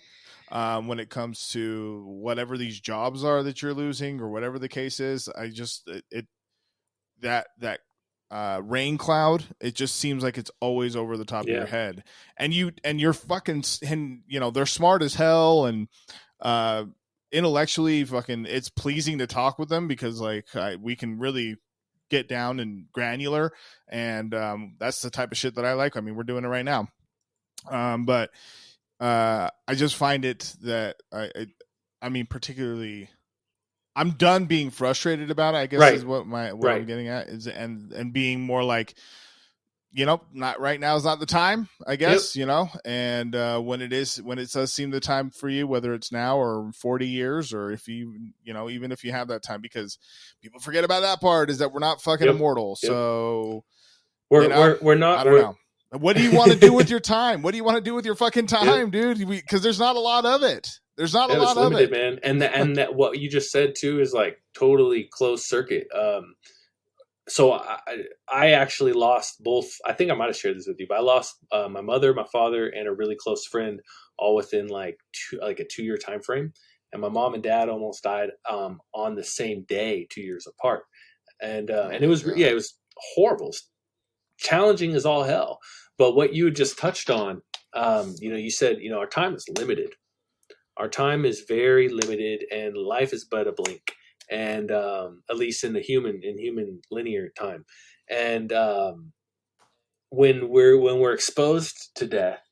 when it comes to whatever these jobs are that you're losing or whatever the case is. I just it that rain cloud, it just seems like it's always over the top of your Yeah. head, and you're fucking, and they're smart as hell, and uh intellectually fucking it's pleasing to talk with them because like we can really get down and granular, and that's the type of shit that I like. I mean, we're doing it right now. But I just find it that I mean, particularly I'm done being frustrated about it, I guess Right. is what I'm Right. getting at, is and being more like, not right now is not the time, I Yep. guess, and when it does seem the time for you, whether it's now or 40 years, or if even if you have that time, because people forget about that part, is that we're not fucking Yep. immortal. Yep. So, We're I not. don't know. What do you want to do with your time? What do you want to do with your fucking Yep. time, dude? Because there's not a lot of it. There's not a Yeah, it's lot of limited, it. man. And that what you just said too is like totally closed circuit. So I actually lost both. I think I might have shared this with you, but I lost my mother, my father, and a really close friend all within like a 2 year time frame. And my mom and dad almost died on the same day, 2 years apart. Oh And it my was yeah, god. it was horrible, challenging as all hell. But what you just touched on, you said our time is limited. Our time is very limited, and life is but a blink. And at least in human linear time. And when we're exposed to death,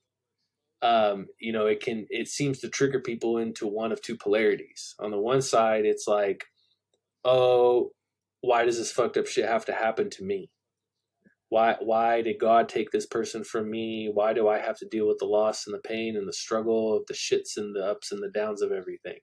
it seems to trigger people into one of two polarities. On the one side, it's like, oh, why does this fucked up shit have to happen to me? Why did God take this person from me? Why do I have to deal with the loss and the pain and the struggle of the shits and the ups and the downs of everything?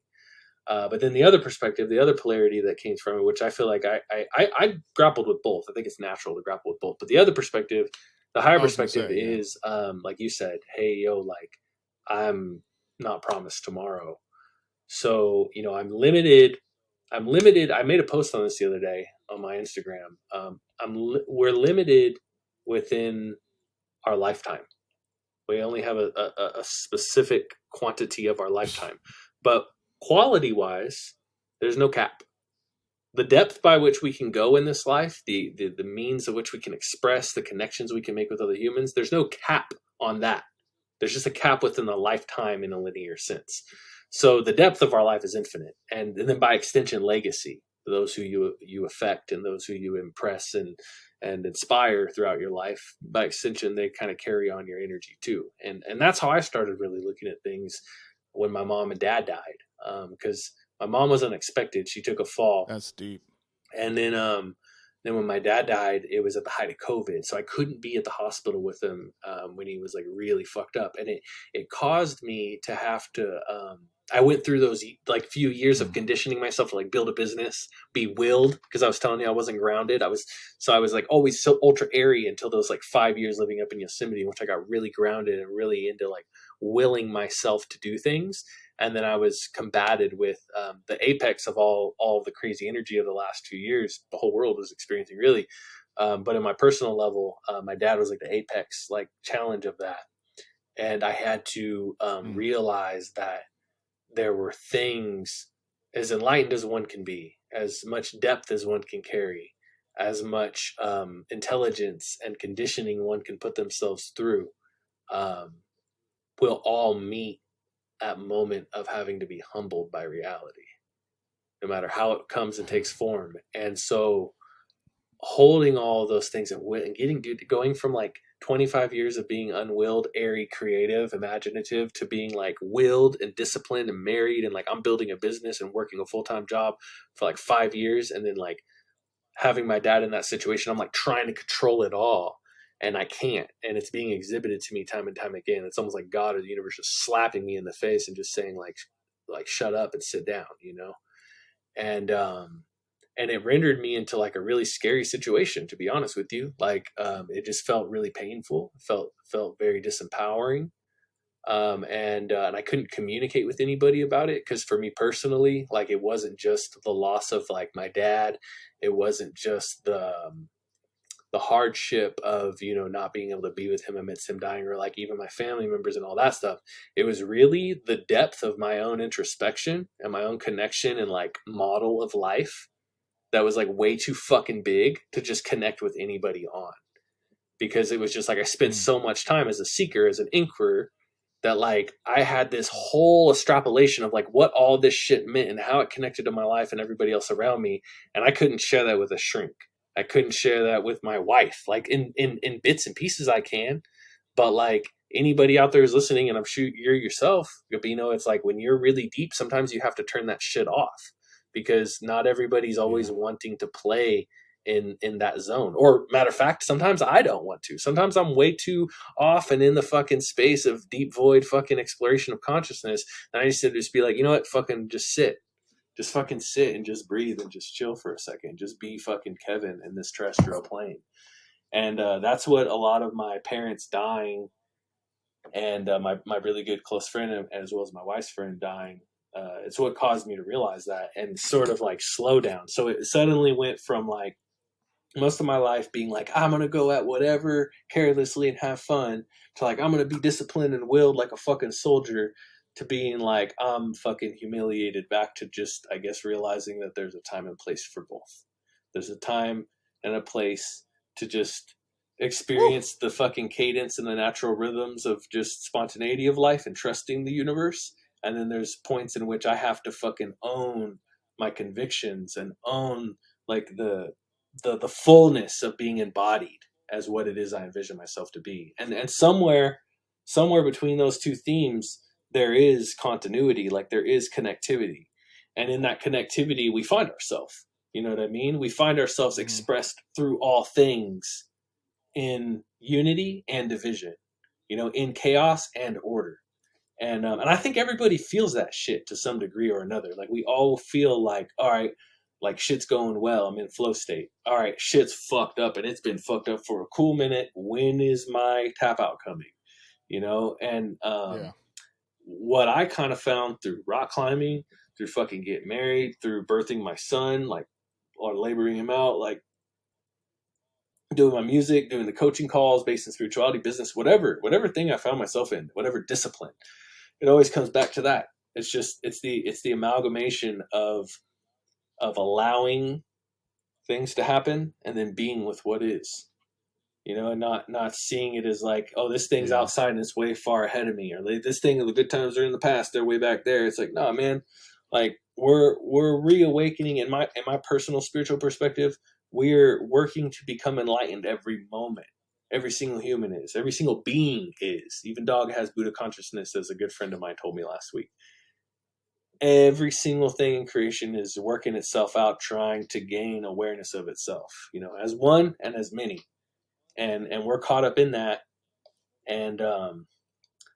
But then the other perspective, the other polarity that came from it, which I feel like I grappled with both. I think it's natural to grapple with both. But the other perspective, the higher I was gonna perspective say, yeah. is, like you said, hey, yo, like I'm not promised tomorrow. So, I'm limited. I'm limited. I made a post on this the other day on my Instagram. We're limited within our lifetime. We only have a specific quantity of our lifetime. But quality wise, there's no cap. The depth by which we can go in this life, the means of which we can express, the connections we can make with other humans, there's no cap on that. There's just a cap within a lifetime in a linear sense. So the depth of our life is infinite. And then by extension, legacy, those who you affect and those who you impress and inspire throughout your life. By extension, they kind of carry on your energy too. And that's how I started really looking at things when my mom and dad died. Because My mom was unexpected. She took a fall. That's deep. And then when my dad died, it was at the height of COVID, so I couldn't be at the hospital with him when he was like really fucked up, and it caused me to have to. I went through those like few years of conditioning myself to like build a business, be willed, because I was telling you I wasn't grounded. I was like always so ultra airy until those like 5 years living up in Yosemite, in which I got really grounded and really into like willing myself to do things. And then I was combated with the apex of all the crazy energy of the last 2 years. The whole world was experiencing, really. But in my personal level, my dad was like the apex, like challenge of that, and I had to realize that there were things, as enlightened as one can be, as much depth as one can carry, as much intelligence and conditioning one can put themselves through, um, will all meet that moment of having to be humbled by reality, no matter how it comes and takes form. And so holding all those things and going from like 25 years of being unwilled, airy, creative, imaginative, to being like willed and disciplined and married, and like I'm building a business and working a full-time job for like 5 years, and then like having my dad in that situation, I'm like trying to control it all, and I can't, and it's being exhibited to me time and time again. It's almost like God or the universe just slapping me in the face and just saying like shut up and sit down, you know. And it rendered me into like a really scary situation, to be honest with you. Like it just felt really painful, felt very disempowering. And I couldn't communicate with anybody about it, because for me personally, like it wasn't just the loss of like my dad, it wasn't just the hardship of, you know, not being able to be with him amidst him dying, or like even my family members and all that stuff. It was really the depth of my own introspection and my own connection and like model of life that was like way too fucking big to just connect with anybody on, because it was just like I spent so much time as a seeker, as an inquirer, that like I had this whole extrapolation of like what all this shit meant and how it connected to my life and everybody else around me, and I couldn't share that with a shrink. I couldn't share that with my wife. Like in bits and pieces I can, but like anybody out there is listening, and I'm sure you're yourself, you know, it's like when you're really deep, sometimes you have to turn that shit off, because not everybody's always wanting to play in that zone. Or matter of fact, sometimes I don't want to. Sometimes I'm way too off and in the fucking space of deep void fucking exploration of consciousness, and I used to just be like, you know what, fucking just sit. Just fucking sit and just breathe and just chill for a second. Just be fucking Kevin in this terrestrial plane. And that's what a lot of my parents dying and my really good close friend, as well as my wife's friend dying, it's what caused me to realize that and sort of like slow down. So it suddenly went from like most of my life being like, I'm going to go at whatever carelessly and have fun, to like, I'm going to be disciplined and willed like a fucking soldier, to being like, I'm fucking humiliated, back to just, I guess, realizing that there's a time and place for both. There's a time and a place to just experience the fucking cadence and the natural rhythms of just spontaneity of life and trusting the universe. And then there's points in which I have to fucking own my convictions and own like the fullness of being embodied as what it is I envision myself to be. And somewhere between those two themes, there is continuity, like there is connectivity. And in that connectivity, we find ourselves. You know what I mean? We find ourselves expressed through all things, in unity and division, you know, in chaos and order. And I think everybody feels that shit to some degree or another. Like we all feel like, all right, like shit's going well. I'm in flow state. All right, shit's fucked up, and it's been fucked up for a cool minute. When is my tap out coming? You know, and what I kind of found through rock climbing, through fucking getting married, through birthing my son, like, or laboring him out, like doing my music, doing the coaching calls based in spirituality, business, whatever thing I found myself in, whatever discipline, it always comes back to that. It's just, it's the amalgamation of allowing things to happen and then being with what is, you know, and not seeing it as like, oh, this thing's outside and it's way far ahead of me, or like, this thing, the good times are in the past, they're way back there. It's like, no, man, like we're reawakening. In my personal spiritual perspective, we're working to become enlightened every moment. Every single human is, every single being is. Even dog has Buddha consciousness, as a good friend of mine told me last week. every single thing in creation is working itself out, trying to gain awareness of itself, as one and as many. And we're caught up in that. And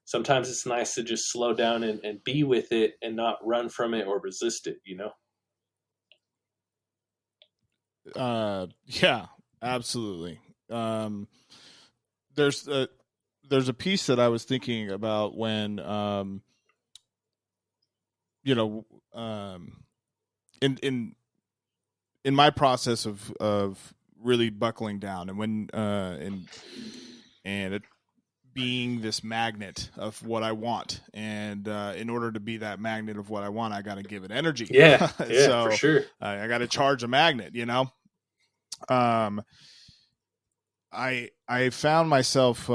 sometimes it's nice to just slow down and be with it and not run from it or resist it. Yeah, absolutely. There's a piece that I was thinking about when you know in my process of really buckling down, and when and it being this magnet of what I want, and in order to be that magnet of what I want, I got to give it energy. Yeah, So for sure. I got to charge a magnet, um I found myself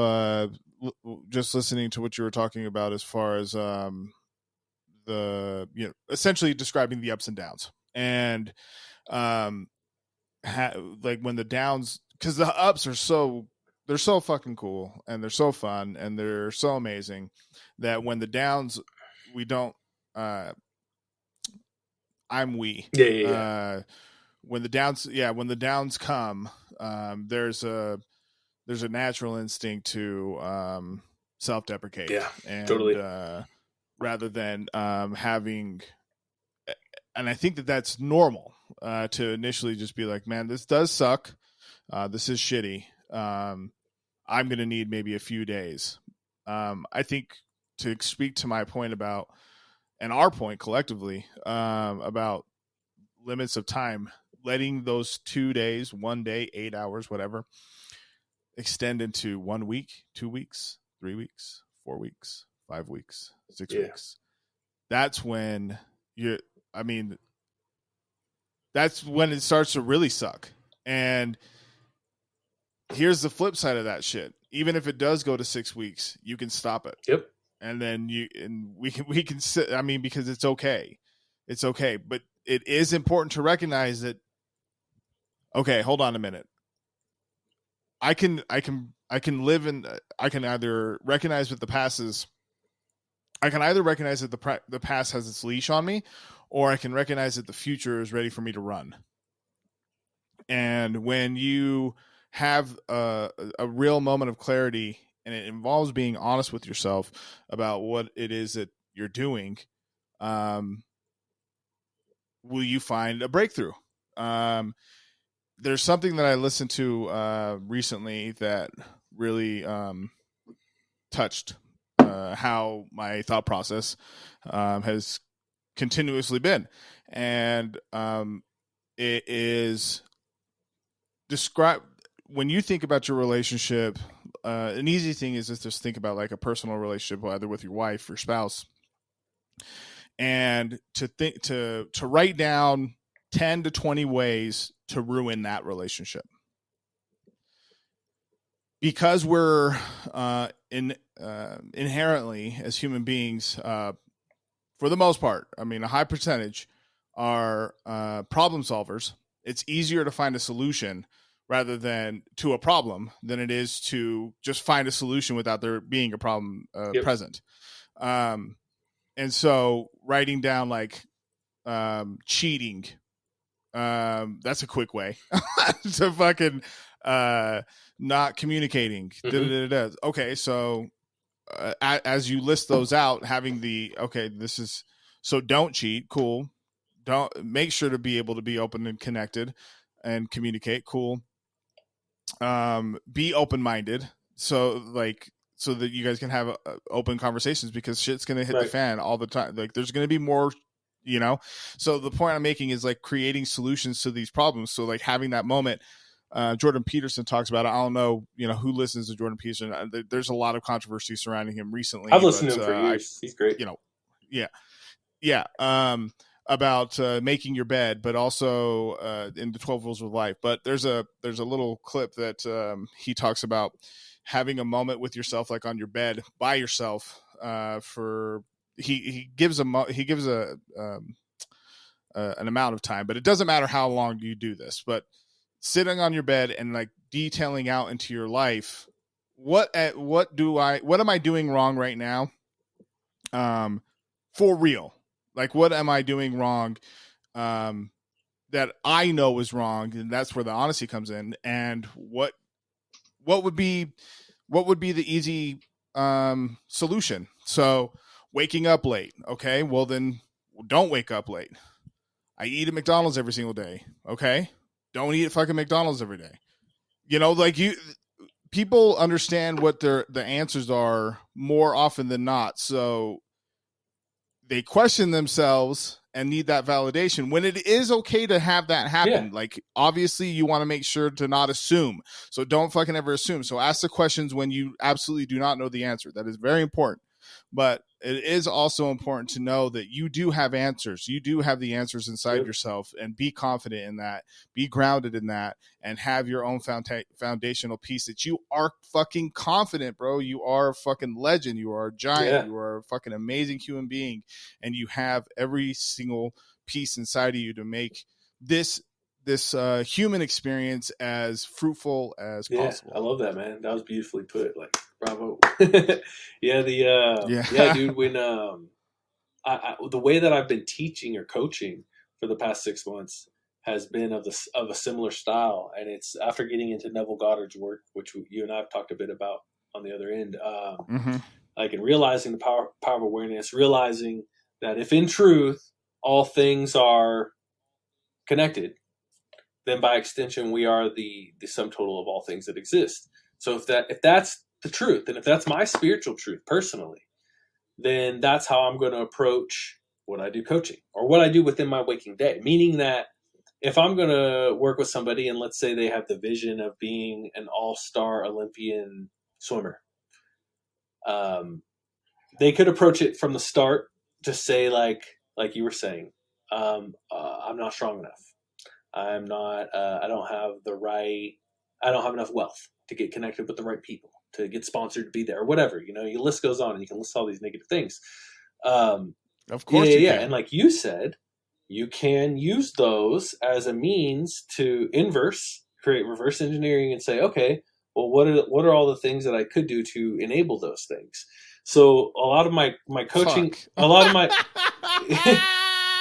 just listening to what you were talking about as far as the essentially describing the ups and downs, and um like when the downs, because the ups they're so fucking cool and they're so fun and they're so amazing, that when the downs, we don't I'm we Yeah. when the downs come, there's a natural instinct to self-deprecate, Yeah, and totally. rather than having, and I think that that's normal, to initially just be like, man, this does suck, this is shitty, I'm gonna need maybe a few days. I think, to speak to my point about, and our point collectively, about limits of time, letting those 2 days, 1 day, 8 hours, whatever, extend into 1 week, 2 weeks, 3 weeks, 4 weeks, 5 weeks, 6 weeks. That's when you're, I mean, that's when it starts to really suck. And here's the flip side of that shit. Even if it does go to 6 weeks, you can stop it. Yep. And then we can sit, I mean, because it's okay. It's okay. But it is important to recognize that, okay, hold on a minute. I can live in, I can either recognize that the past is, I can either recognize that the past has its leash on me, or I can recognize that the future is ready for me to run. And when you have a real moment of clarity, and it involves being honest with yourself about what it is that you're doing, will you find a breakthrough? There's something that I listened to recently that really touched how my thought process has continuously been. And it is describe, when you think about your relationship, an easy thing is just think about like a personal relationship, either with your wife or spouse, and to write down 10 to 20 ways to ruin that relationship, because we're inherently, as human beings, for the most part, I mean, a high percentage are problem solvers. It's easier to find a solution rather than to a problem than it is to just find a solution without there being a problem present. And so writing down like cheating, that's a quick way to fucking not communicating. Mm-hmm. Okay, so as you list those out, having the, okay, this is, so don't cheat, cool. Don't, make sure to be able to be open and connected and communicate, cool. Be open-minded, so like, so that you guys can have open conversations, because shit's gonna hit the fan all the time. Like, there's gonna be more, so the point I'm making is like creating solutions to these problems. So like having that moment, Jordan Peterson talks about it. I don't know, who listens to Jordan Peterson. There's a lot of controversy surrounding him recently. I've listened to him for years. He's great. Yeah. About making your bed, but also in the 12 Rules of Life. But there's a little clip that he talks about having a moment with yourself, like on your bed by yourself. For he gives an amount of time, but it doesn't matter how long you do this. But sitting on your bed and like detailing out into your life, what am I doing wrong right now? For real. Like, what am I doing wrong? That I know is wrong, and that's where the honesty comes in. And what would be the easy solution? So waking up late. Okay, well then don't wake up late. I eat at McDonald's every single day. Okay, don't eat at fucking McDonald's every day. You know, like people understand what the answers are more often than not. So they question themselves and need that validation when it is okay to have that happen. Yeah. Like, obviously you want to make sure to not assume. So don't fucking ever assume. So ask the questions when you absolutely do not know the answer. That is very important. But it is also important to know that you do have answers. You do have the answers inside yourself, and be confident in that, be grounded in that, and have your own foundational piece that you are fucking confident, bro. You are a fucking legend. You are a giant. You are a fucking amazing human being, and you have every single piece inside of you to make this human experience as fruitful as possible. I love that, man. That was beautifully put. Like, bravo. Yeah, dude. When the way that I've been teaching or coaching for the past 6 months has been of a similar style, and it's after getting into Neville Goddard's work, which you and I have talked a bit about on the other end. Like, in realizing the power of awareness, realizing that if in truth all things are connected, then by extension we are the sum total of all things that exist. So if that's the truth, and if that's my spiritual truth personally, then that's how I'm going to approach what I do coaching, or what I do within my waking day. Meaning that if I'm going to work with somebody, and let's say they have the vision of being an all-star Olympian swimmer, they could approach it from the start to say, like you were saying, I'm not strong enough. I'm not. I don't have enough wealth to get connected with the right people, to get sponsored to be there, or whatever. You know, your list goes on, and you can list all these negative things. Of course, you can. And like you said, you can use those as a means to create reverse engineering, and say, okay, well, what are all the things that I could do to enable those things? So a lot of my coaching, a lot of my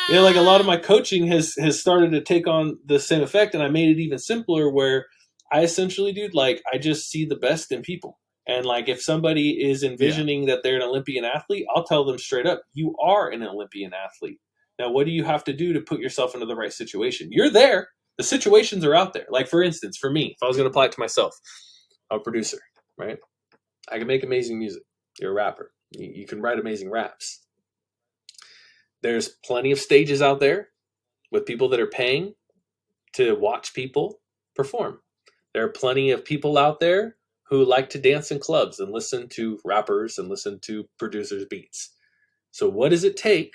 like a lot of my coaching has started to take on the same effect, and I made it even simpler, where I essentially, dude, like, I just see the best in people. And like, if somebody is envisioning that they're an Olympian athlete, I'll tell them straight up, you are an Olympian athlete. Now, what do you have to do to put yourself into the right situation? You're there. The situations are out there. Like, for instance, for me, if I was going to apply it to myself, I'm a producer, right? I can make amazing music. You're a rapper. You can write amazing raps. There's plenty of stages out there with people that are paying to watch people perform. There are plenty of people out there who like to dance in clubs and listen to rappers and listen to producers' beats. So what does it take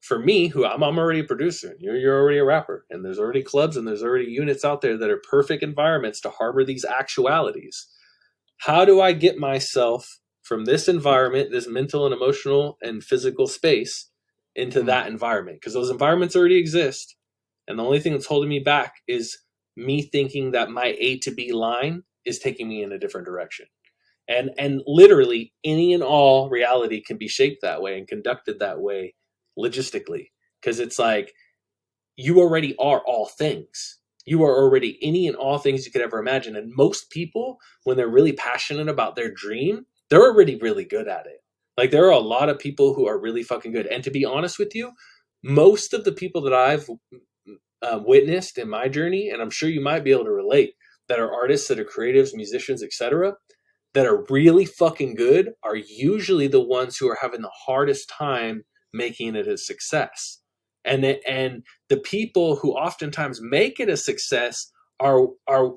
for me, who I'm already a producer, and you're already a rapper, and there's already clubs and there's already units out there that are perfect environments to harbor these actualities? How do I get myself from this environment, this mental and emotional and physical space, into that environment? Because those environments already exist. And the only thing that's holding me back is me thinking that my A to B line is taking me in a different direction. And literally any and all reality can be shaped that way and conducted that way logistically. Because it's like, you already are all things. You are already any and all things you could ever imagine. And most people, when they're really passionate about their dream, they're already really good at it. Like, there are a lot of people who are really fucking good. And to be honest with you, most of the people that I've witnessed in my journey, and I'm sure you might be able to relate, that are artists, that are creatives, musicians, etc., that are really fucking good, are usually the ones who are having the hardest time making it a success. And the people who oftentimes make it a success are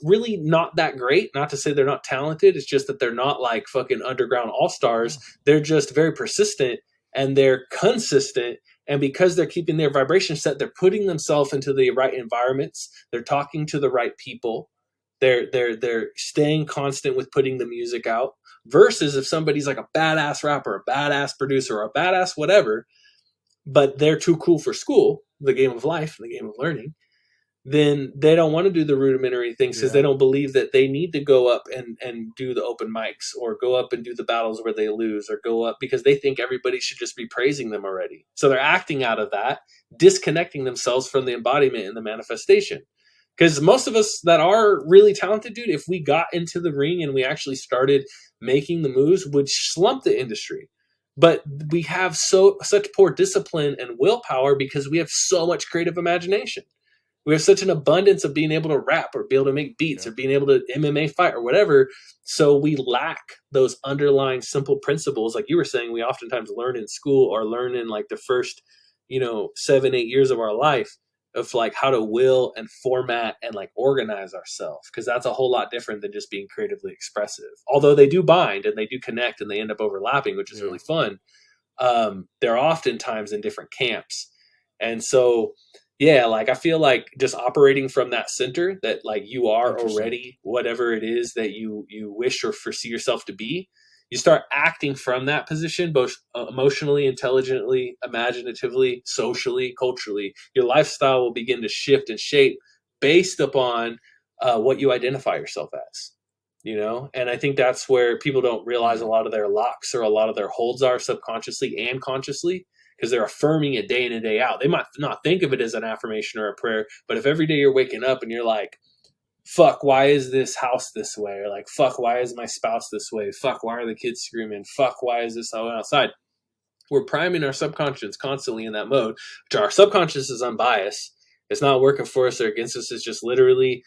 really not that great. Not to say they're not talented. It's just that they're not like fucking underground all-stars. They're just very persistent, and they're consistent. And because they're keeping their vibration set, they're putting themselves into the right environments. They're talking to the right people. They're staying constant with putting the music out. Versus if somebody's like a badass rapper, a badass producer, or a badass whatever, but they're too cool for school, the game of life, the game of learning, then they don't want to do the rudimentary things because they don't believe that they need to go up and do the open mics or go up and do the battles where they lose or go up because they think everybody should just be praising them already. So they're acting out of that, disconnecting themselves from the embodiment and the manifestation. Because most of us that are really talented, dude, if we got into the ring and we actually started making the moves, would slump the industry. But we have such poor discipline and willpower because we have so much creative imagination. We have such an abundance of being able to rap or be able to make beats or being able to MMA fight or whatever. So we lack those underlying simple principles. Like you were saying, we oftentimes learn in school or learn in like the first, 7-8 years of our life of like how to will and format and like organize ourselves. Cause that's a whole lot different than just being creatively expressive. Although they do bind and they do connect and they end up overlapping, which is really fun. They're oftentimes in different camps. And so, yeah, like I feel like just operating from that center that like you are already whatever it is that you wish or foresee yourself to be, you start acting from that position, both emotionally, intelligently, imaginatively, socially, culturally. Your lifestyle will begin to shift and shape based upon what you identify yourself as. And I think that's where people don't realize a lot of their locks or a lot of their holds are subconsciously and consciously, because they're affirming it day in and day out. They might not think of it as an affirmation or a prayer, but if every day you're waking up and you're like, fuck, why is this house this way? Or like, fuck, why is my spouse this way? Fuck, why are the kids screaming? Fuck, why is this outside? We're priming our subconscious constantly in that mode, which our subconscious is unbiased. It's not working for us or against us. It's just literally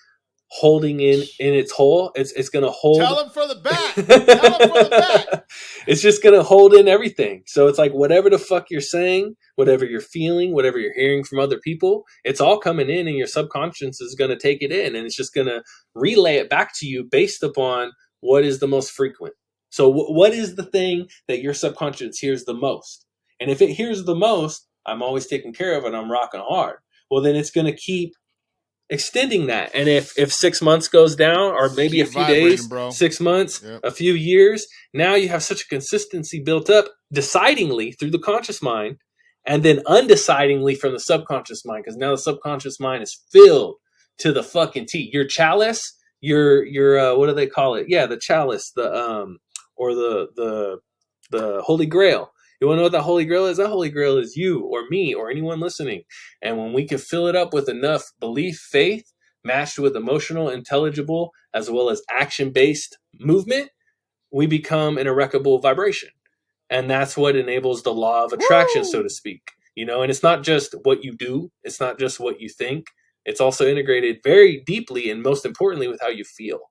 holding in its hole. It's going to hold. Tell him for the back. Tell him for the back. It's just going to hold in everything. So it's like whatever the fuck you're saying, whatever you're feeling, whatever you're hearing from other people, it's all coming in and your subconscious is going to take it in and it's just going to relay it back to you based upon what is the most frequent. So what is the thing that your subconscious hears the most? And if it hears the most, I'm always taking care of it. I'm rocking hard. Well, then it's going to keep extending that. And if 6 months goes down, or maybe a few days, bro. 6 months, a few years, now you have such a consistency built up decidingly through the conscious mind and then undecidingly from the subconscious mind, because now the subconscious mind is filled to the fucking T. Your chalice, your what do they call it? Yeah, the chalice, or the Holy Grail. You want to know what that Holy Grail is? That Holy Grail is you or me or anyone listening. And when we can fill it up with enough belief, faith, matched with emotional, intelligible, as well as action-based movement, we become an irreparable vibration. And that's what enables the law of attraction, so to speak. And it's not just what you do. It's not just what you think. It's also integrated very deeply and most importantly with how you feel.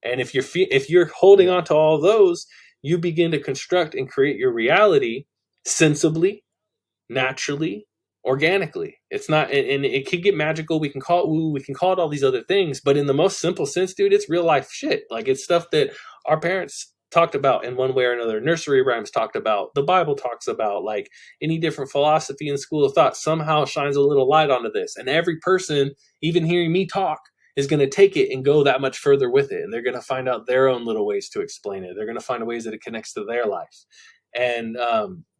And if you're holding on to all those, you begin to construct and create your reality sensibly, naturally, organically. It's not, and it could get magical. We can call it woo, we can call it all these other things, but in the most simple sense, dude, it's real life shit. Like it's stuff that our parents talked about in one way or another. Nursery rhymes talked about, the Bible talks about, like any different philosophy and school of thought somehow shines a little light onto this. And every person, even hearing me talk, is going to take it and go that much further with it. And they're going to find out their own little ways to explain it. They're going to find ways that it connects to their life. And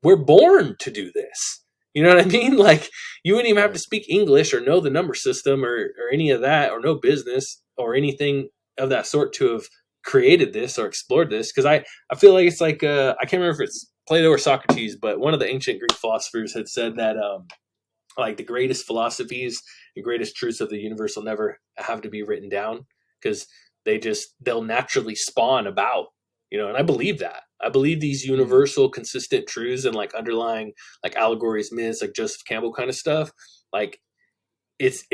we're born to do this. You know what I mean? Like you wouldn't even have to speak English or know the number system or any of that, or know business or anything of that sort to have created this or explored this. Because I feel like it's like, I can't remember if it's Plato or Socrates, but one of the ancient Greek philosophers had said that like the greatest philosophies and greatest truths of the universe will never have to be written down, because they'll naturally spawn about, and I believe that. I believe these universal consistent truths and like underlying like allegories, myths, like Joseph Campbell kind of stuff, like it's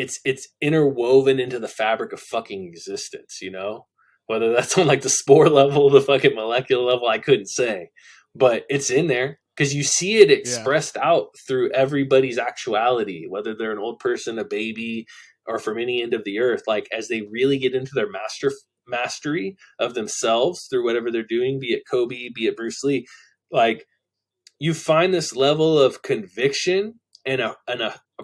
interwoven into the fabric of fucking existence, whether that's on like the spore level, the fucking molecular level, I couldn't say, but it's in there. Because you see it expressed out through everybody's actuality, whether they're an old person, a baby, or from any end of the earth. Like as they really get into their mastery of themselves through whatever they're doing, be it Kobe, be it Bruce Lee, like you find this level of conviction and a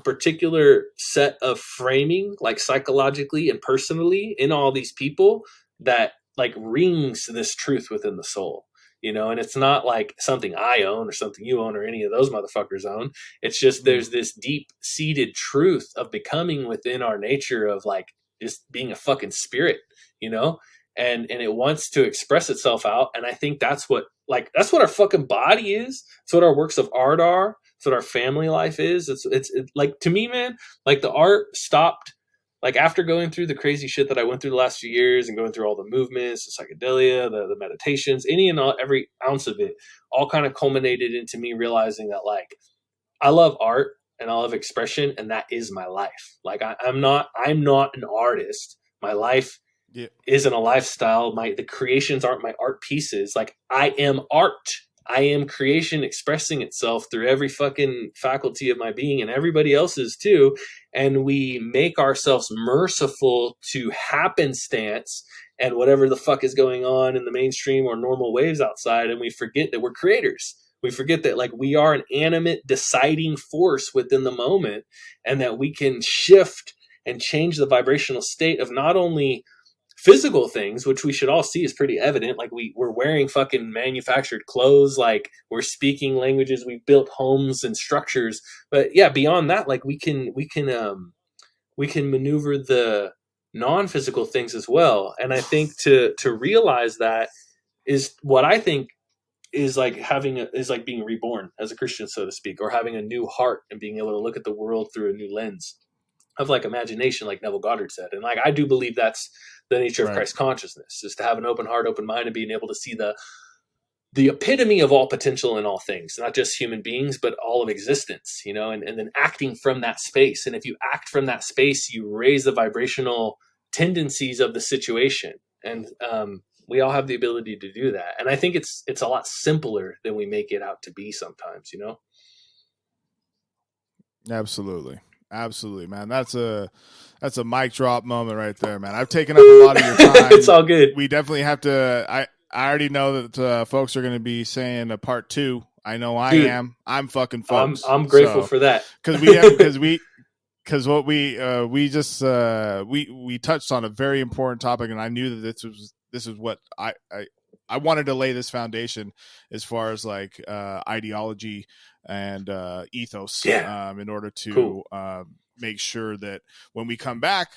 particular set of framing, like psychologically and personally in all these people, that like rings this truth within the soul. and it's not like something I own or something you own or any of those motherfuckers own. It's just there's this deep seated truth of becoming within our nature of like just being a fucking spirit, you know, and it wants to express itself out. And I think that's what our fucking body is. It's what our works of art are. It's what our family life is. It's like, to me, man, like the art stopped. Like after going through the crazy shit that I went through the last few years and going through all the movements, the psychedelia, the meditations, any and all, every ounce of it, all kind of culminated into me realizing that like I love art and I love expression, and that is my life. Like I'm not an artist. My life Yeah. isn't a lifestyle. The creations aren't my art pieces. Like I am art. I am creation expressing itself through every fucking faculty of my being and everybody else's too. And we make ourselves merciful to happenstance and whatever the fuck is going on in the mainstream or normal waves outside. And we forget that we're creators. We forget that like we are an animate deciding force within the moment, and that we can shift and change the vibrational state of not only physical things, which we should all see is pretty evident. Like we're wearing fucking manufactured clothes, like we're speaking languages, we've built homes and structures. But yeah, beyond that, like we can maneuver the non-physical things as well. And I think to realize that is what I think is like is like being reborn as a Christian, so to speak, or having a new heart and being able to look at the world through a new lens of like imagination, like Neville Goddard said. And like I do believe that's the nature of Right. Christ consciousness, is to have an open heart, open mind, and being able to see the epitome of all potential in all things, not just human beings, but all of existence, and then acting from that space. And if you act from that space, you raise the vibrational tendencies of the situation. And we all have the ability to do that. And I think it's a lot simpler than we make it out to be sometimes, Absolutely. Absolutely, man. That's a mic drop moment right there, man. I've taken up a lot of your time. It's all good. We definitely have to. I already know that folks are going to be saying a part 2. I know I Dude, am. I'm fucking folks. I'm grateful for that, because what we touched on a very important topic, and I knew that this is what I wanted to lay this foundation as far as like ideology and ethos, in order to make sure that when we come back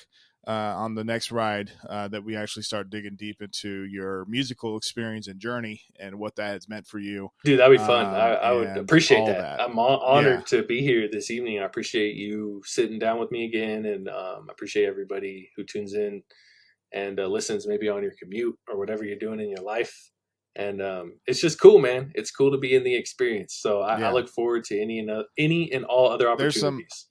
on the next ride, that we actually start digging deep into your musical experience and journey and what that has meant for you. Dude, that'd be fun. I would appreciate that. I'm honored to be here this evening. I appreciate you sitting down with me again, and I appreciate everybody who tunes in and listens, maybe on your commute or whatever you're doing in your life. And it's just cool, man. It's cool to be in the experience. So I look forward to any and all other opportunities.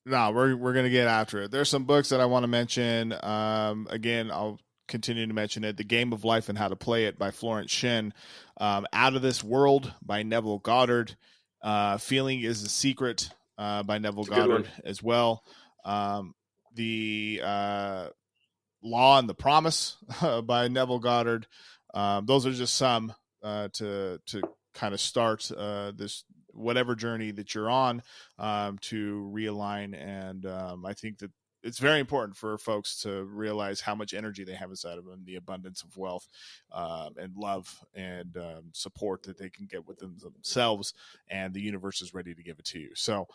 We're gonna get after it. There's some books that I want to mention. Again, I'll continue to mention it. The Game of Life and How to Play It by Florence Shin. Out of This World by Neville Goddard. Feeling is a Secret by Neville Goddard as well. The Law and the Promise by Neville Goddard. Those are just some to kind of start this whatever journey that you're on, to realign. And I think that it's very important for folks to realize how much energy they have inside of them, the abundance of wealth and love and support that they can get within themselves, and the universe is ready to give it to you. So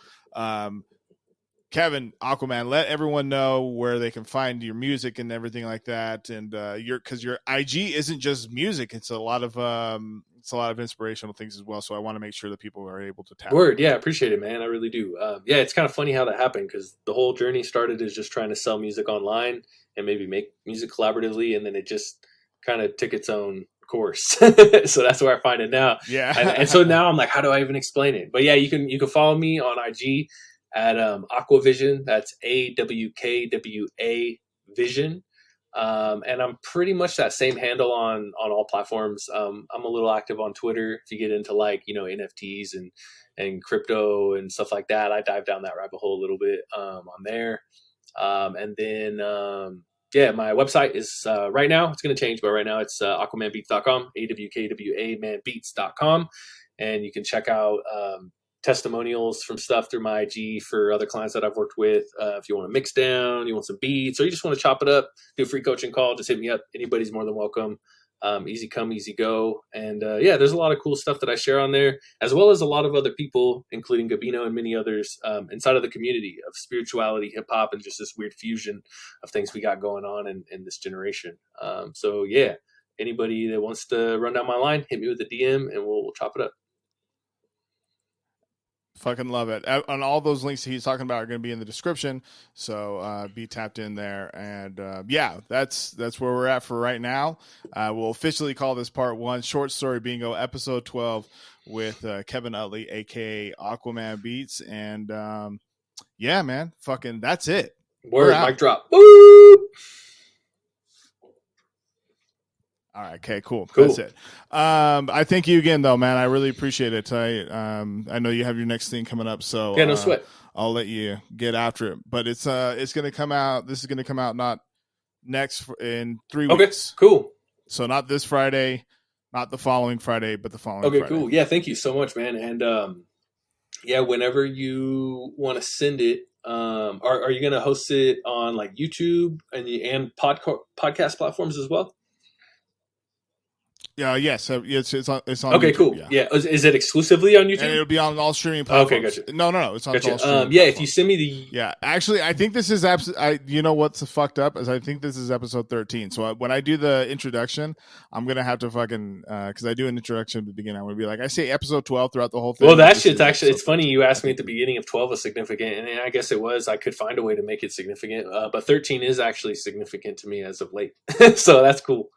Kevin, Awkwaman, let everyone know where they can find your music and everything like that. And because your IG isn't just music; it's a lot of inspirational things as well. So I want to make sure that people are able to tap. Word, yeah, appreciate it, man. I really do. Yeah, it's kind of funny how that happened, because the whole journey started as just trying to sell music online and maybe make music collaboratively, and then it just kind of took its own course. So that's where I find it now. Yeah, and so now I'm like, how do I even explain it? But yeah, you can follow me on IG at Awkwavision. That's AWKWA Vision. And I'm pretty much that same handle on all platforms. I'm a little active on Twitter. If you get into like, NFTs and crypto and stuff like that, I dive down that rabbit hole a little bit on there. And then my website is right now, it's going to change, but right now it's awkwamanbeats.com, AWKWA manbeats.com. And you can check out testimonials from stuff through my IG for other clients that I've worked with. If you want to mix down, you want some beats, or you just want to chop it up, do a free coaching call, just hit me up. Anybody's more than welcome. Easy come, easy go. And yeah, there's a lot of cool stuff that I share on there, as well as a lot of other people, including Gabino and many others inside of the community of spirituality, hip hop, and just this weird fusion of things we got going on in this generation. So yeah, anybody that wants to run down my line, hit me with a DM and we'll chop it up. Fucking love it. And all those links he's talking about are going to be in the description, so be tapped in there. And yeah, that's where we're at for right now. We'll officially call this part 1, Short Story Bingo, episode 12, with Kevin Utley, aka Awkwaman Beats. And yeah, man, fucking that's it. Word, mic drop. Woo! All right. Okay. Cool. That's it. I thank you again, though, man. I really appreciate it. I know you have your next thing coming up, so yeah, no sweat. I'll let you get after it. But it's going to come out. This is going to come out not next in 3 weeks. Okay. Cool. So not this Friday, not the following Friday, but the following. Okay. Friday. Cool. Yeah. Thank you so much, man. And yeah, whenever you want to send it, are you going to host it on like YouTube and podcast platforms as well? Yeah, yes, it's on. Okay, YouTube, cool. Yeah, is it exclusively on YouTube? And it'll be on all streaming platforms. Okay, gotcha. No, it's on gotcha. all streaming. Yeah, if you send me the actually, I think this is you know what's fucked up is I think this is episode 13. So when I do the introduction, I'm gonna have to fucking because I do an introduction at the beginning. I'm gonna be like, I say episode 12 throughout the whole thing. Well, that shit's actually it's funny you asked me at the beginning if 12 was significant, and I guess it was. I could find a way to make it significant, but 13 is actually significant to me as of late. So that's cool.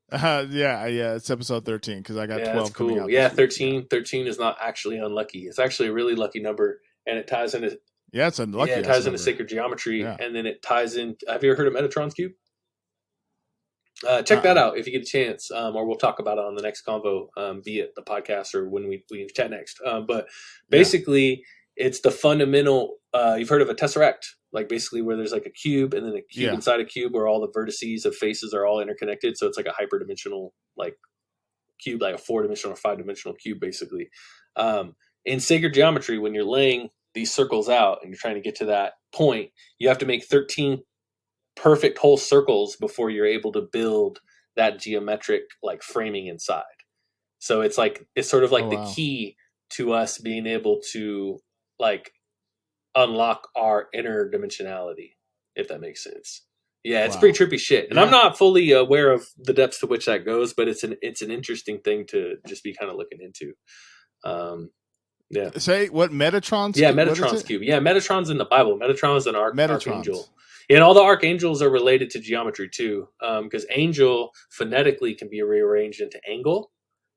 Yeah, it's episode 13 because I got 12 that's cool. coming out. Yeah, 13 is not actually unlucky. It's actually a really lucky number, and it ties into it's unlucky. Yeah, it ties into sacred geometry, and then it ties in. Have you ever heard of Metatron's cube? Check that out if you get a chance, or we'll talk about it on the next convo, be it the podcast or when we chat next. But basically, it's the fundamental. You've heard of a tesseract, like basically where there's like a cube and then a cube inside a cube where all the vertices of faces are all interconnected. So it's like a hyperdimensional like cube, like a 4-dimensional or 5-dimensional cube, basically. In sacred geometry, when you're laying these circles out and you're trying to get to that point, you have to make 13 perfect whole circles before you're able to build that geometric like framing inside. So it's sort of like the key to us being able to like unlock our inner dimensionality, if that makes sense. Yeah, it's pretty trippy shit. And I'm not fully aware of the depths to which that goes, but it's an interesting thing to just be kind of looking into. Say what Metatron's Metatron's cube. Yeah, Metatron's in the Bible. Metatron's an archangel. And all the archangels are related to geometry too, because angel phonetically can be rearranged into angle.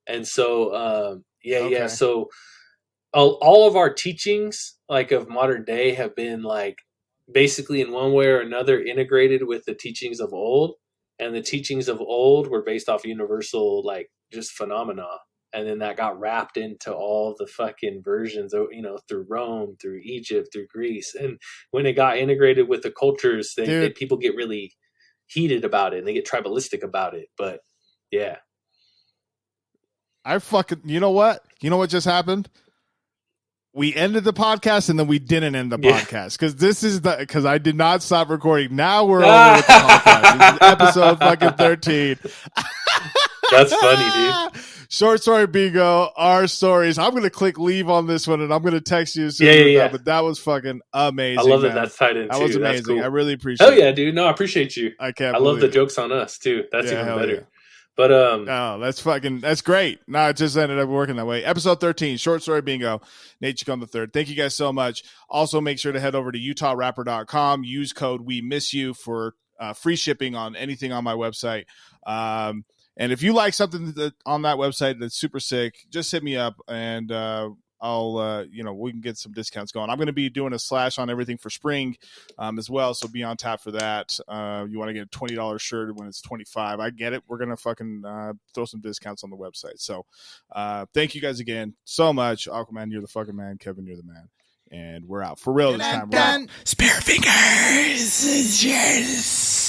And so, so all of our teachings, like of modern day, have been like basically in one way or another integrated with the teachings of old. And the teachings of old were based off universal, like just phenomena. And then that got wrapped into all the fucking versions, through Rome, through Egypt, through Greece. And when it got integrated with the cultures, people get really heated about it and they get tribalistic about it. But yeah. You know what just happened? We ended the podcast and then we didn't end the podcast because I did not stop recording. Now we're over with the podcast. This is episode fucking 13. That's funny, dude. Short story bingo, our stories. I'm going to click leave on this one and I'm going to text you as soon as we're done, but that was fucking amazing. I love that that's tied in too. That was amazing. That's cool. I really appreciate it. Hell yeah, dude. No, I appreciate you. I love the jokes on us too. That's even better. Yeah. But that's great. No, it just ended up working that way. Episode 13, Short Story Bingo, Nate Chacon III. Thank you guys so much. Also, make sure to head over to utahRapper.com. Use code We Miss You for free shipping on anything on my website. And if you like something on that website that's super sick, just hit me up and I'll, we can get some discounts going. I'm going to be doing a slash on everything for spring as well. So be on tap for that. You want to get a $20 shirt when it's $25. I get it. We're going to fucking throw some discounts on the website. So thank you guys again so much. Awkwaman, you're the fucking man. Kevin, you're the man. And we're out. For real this time. We're out. Spare fingers. Cheers.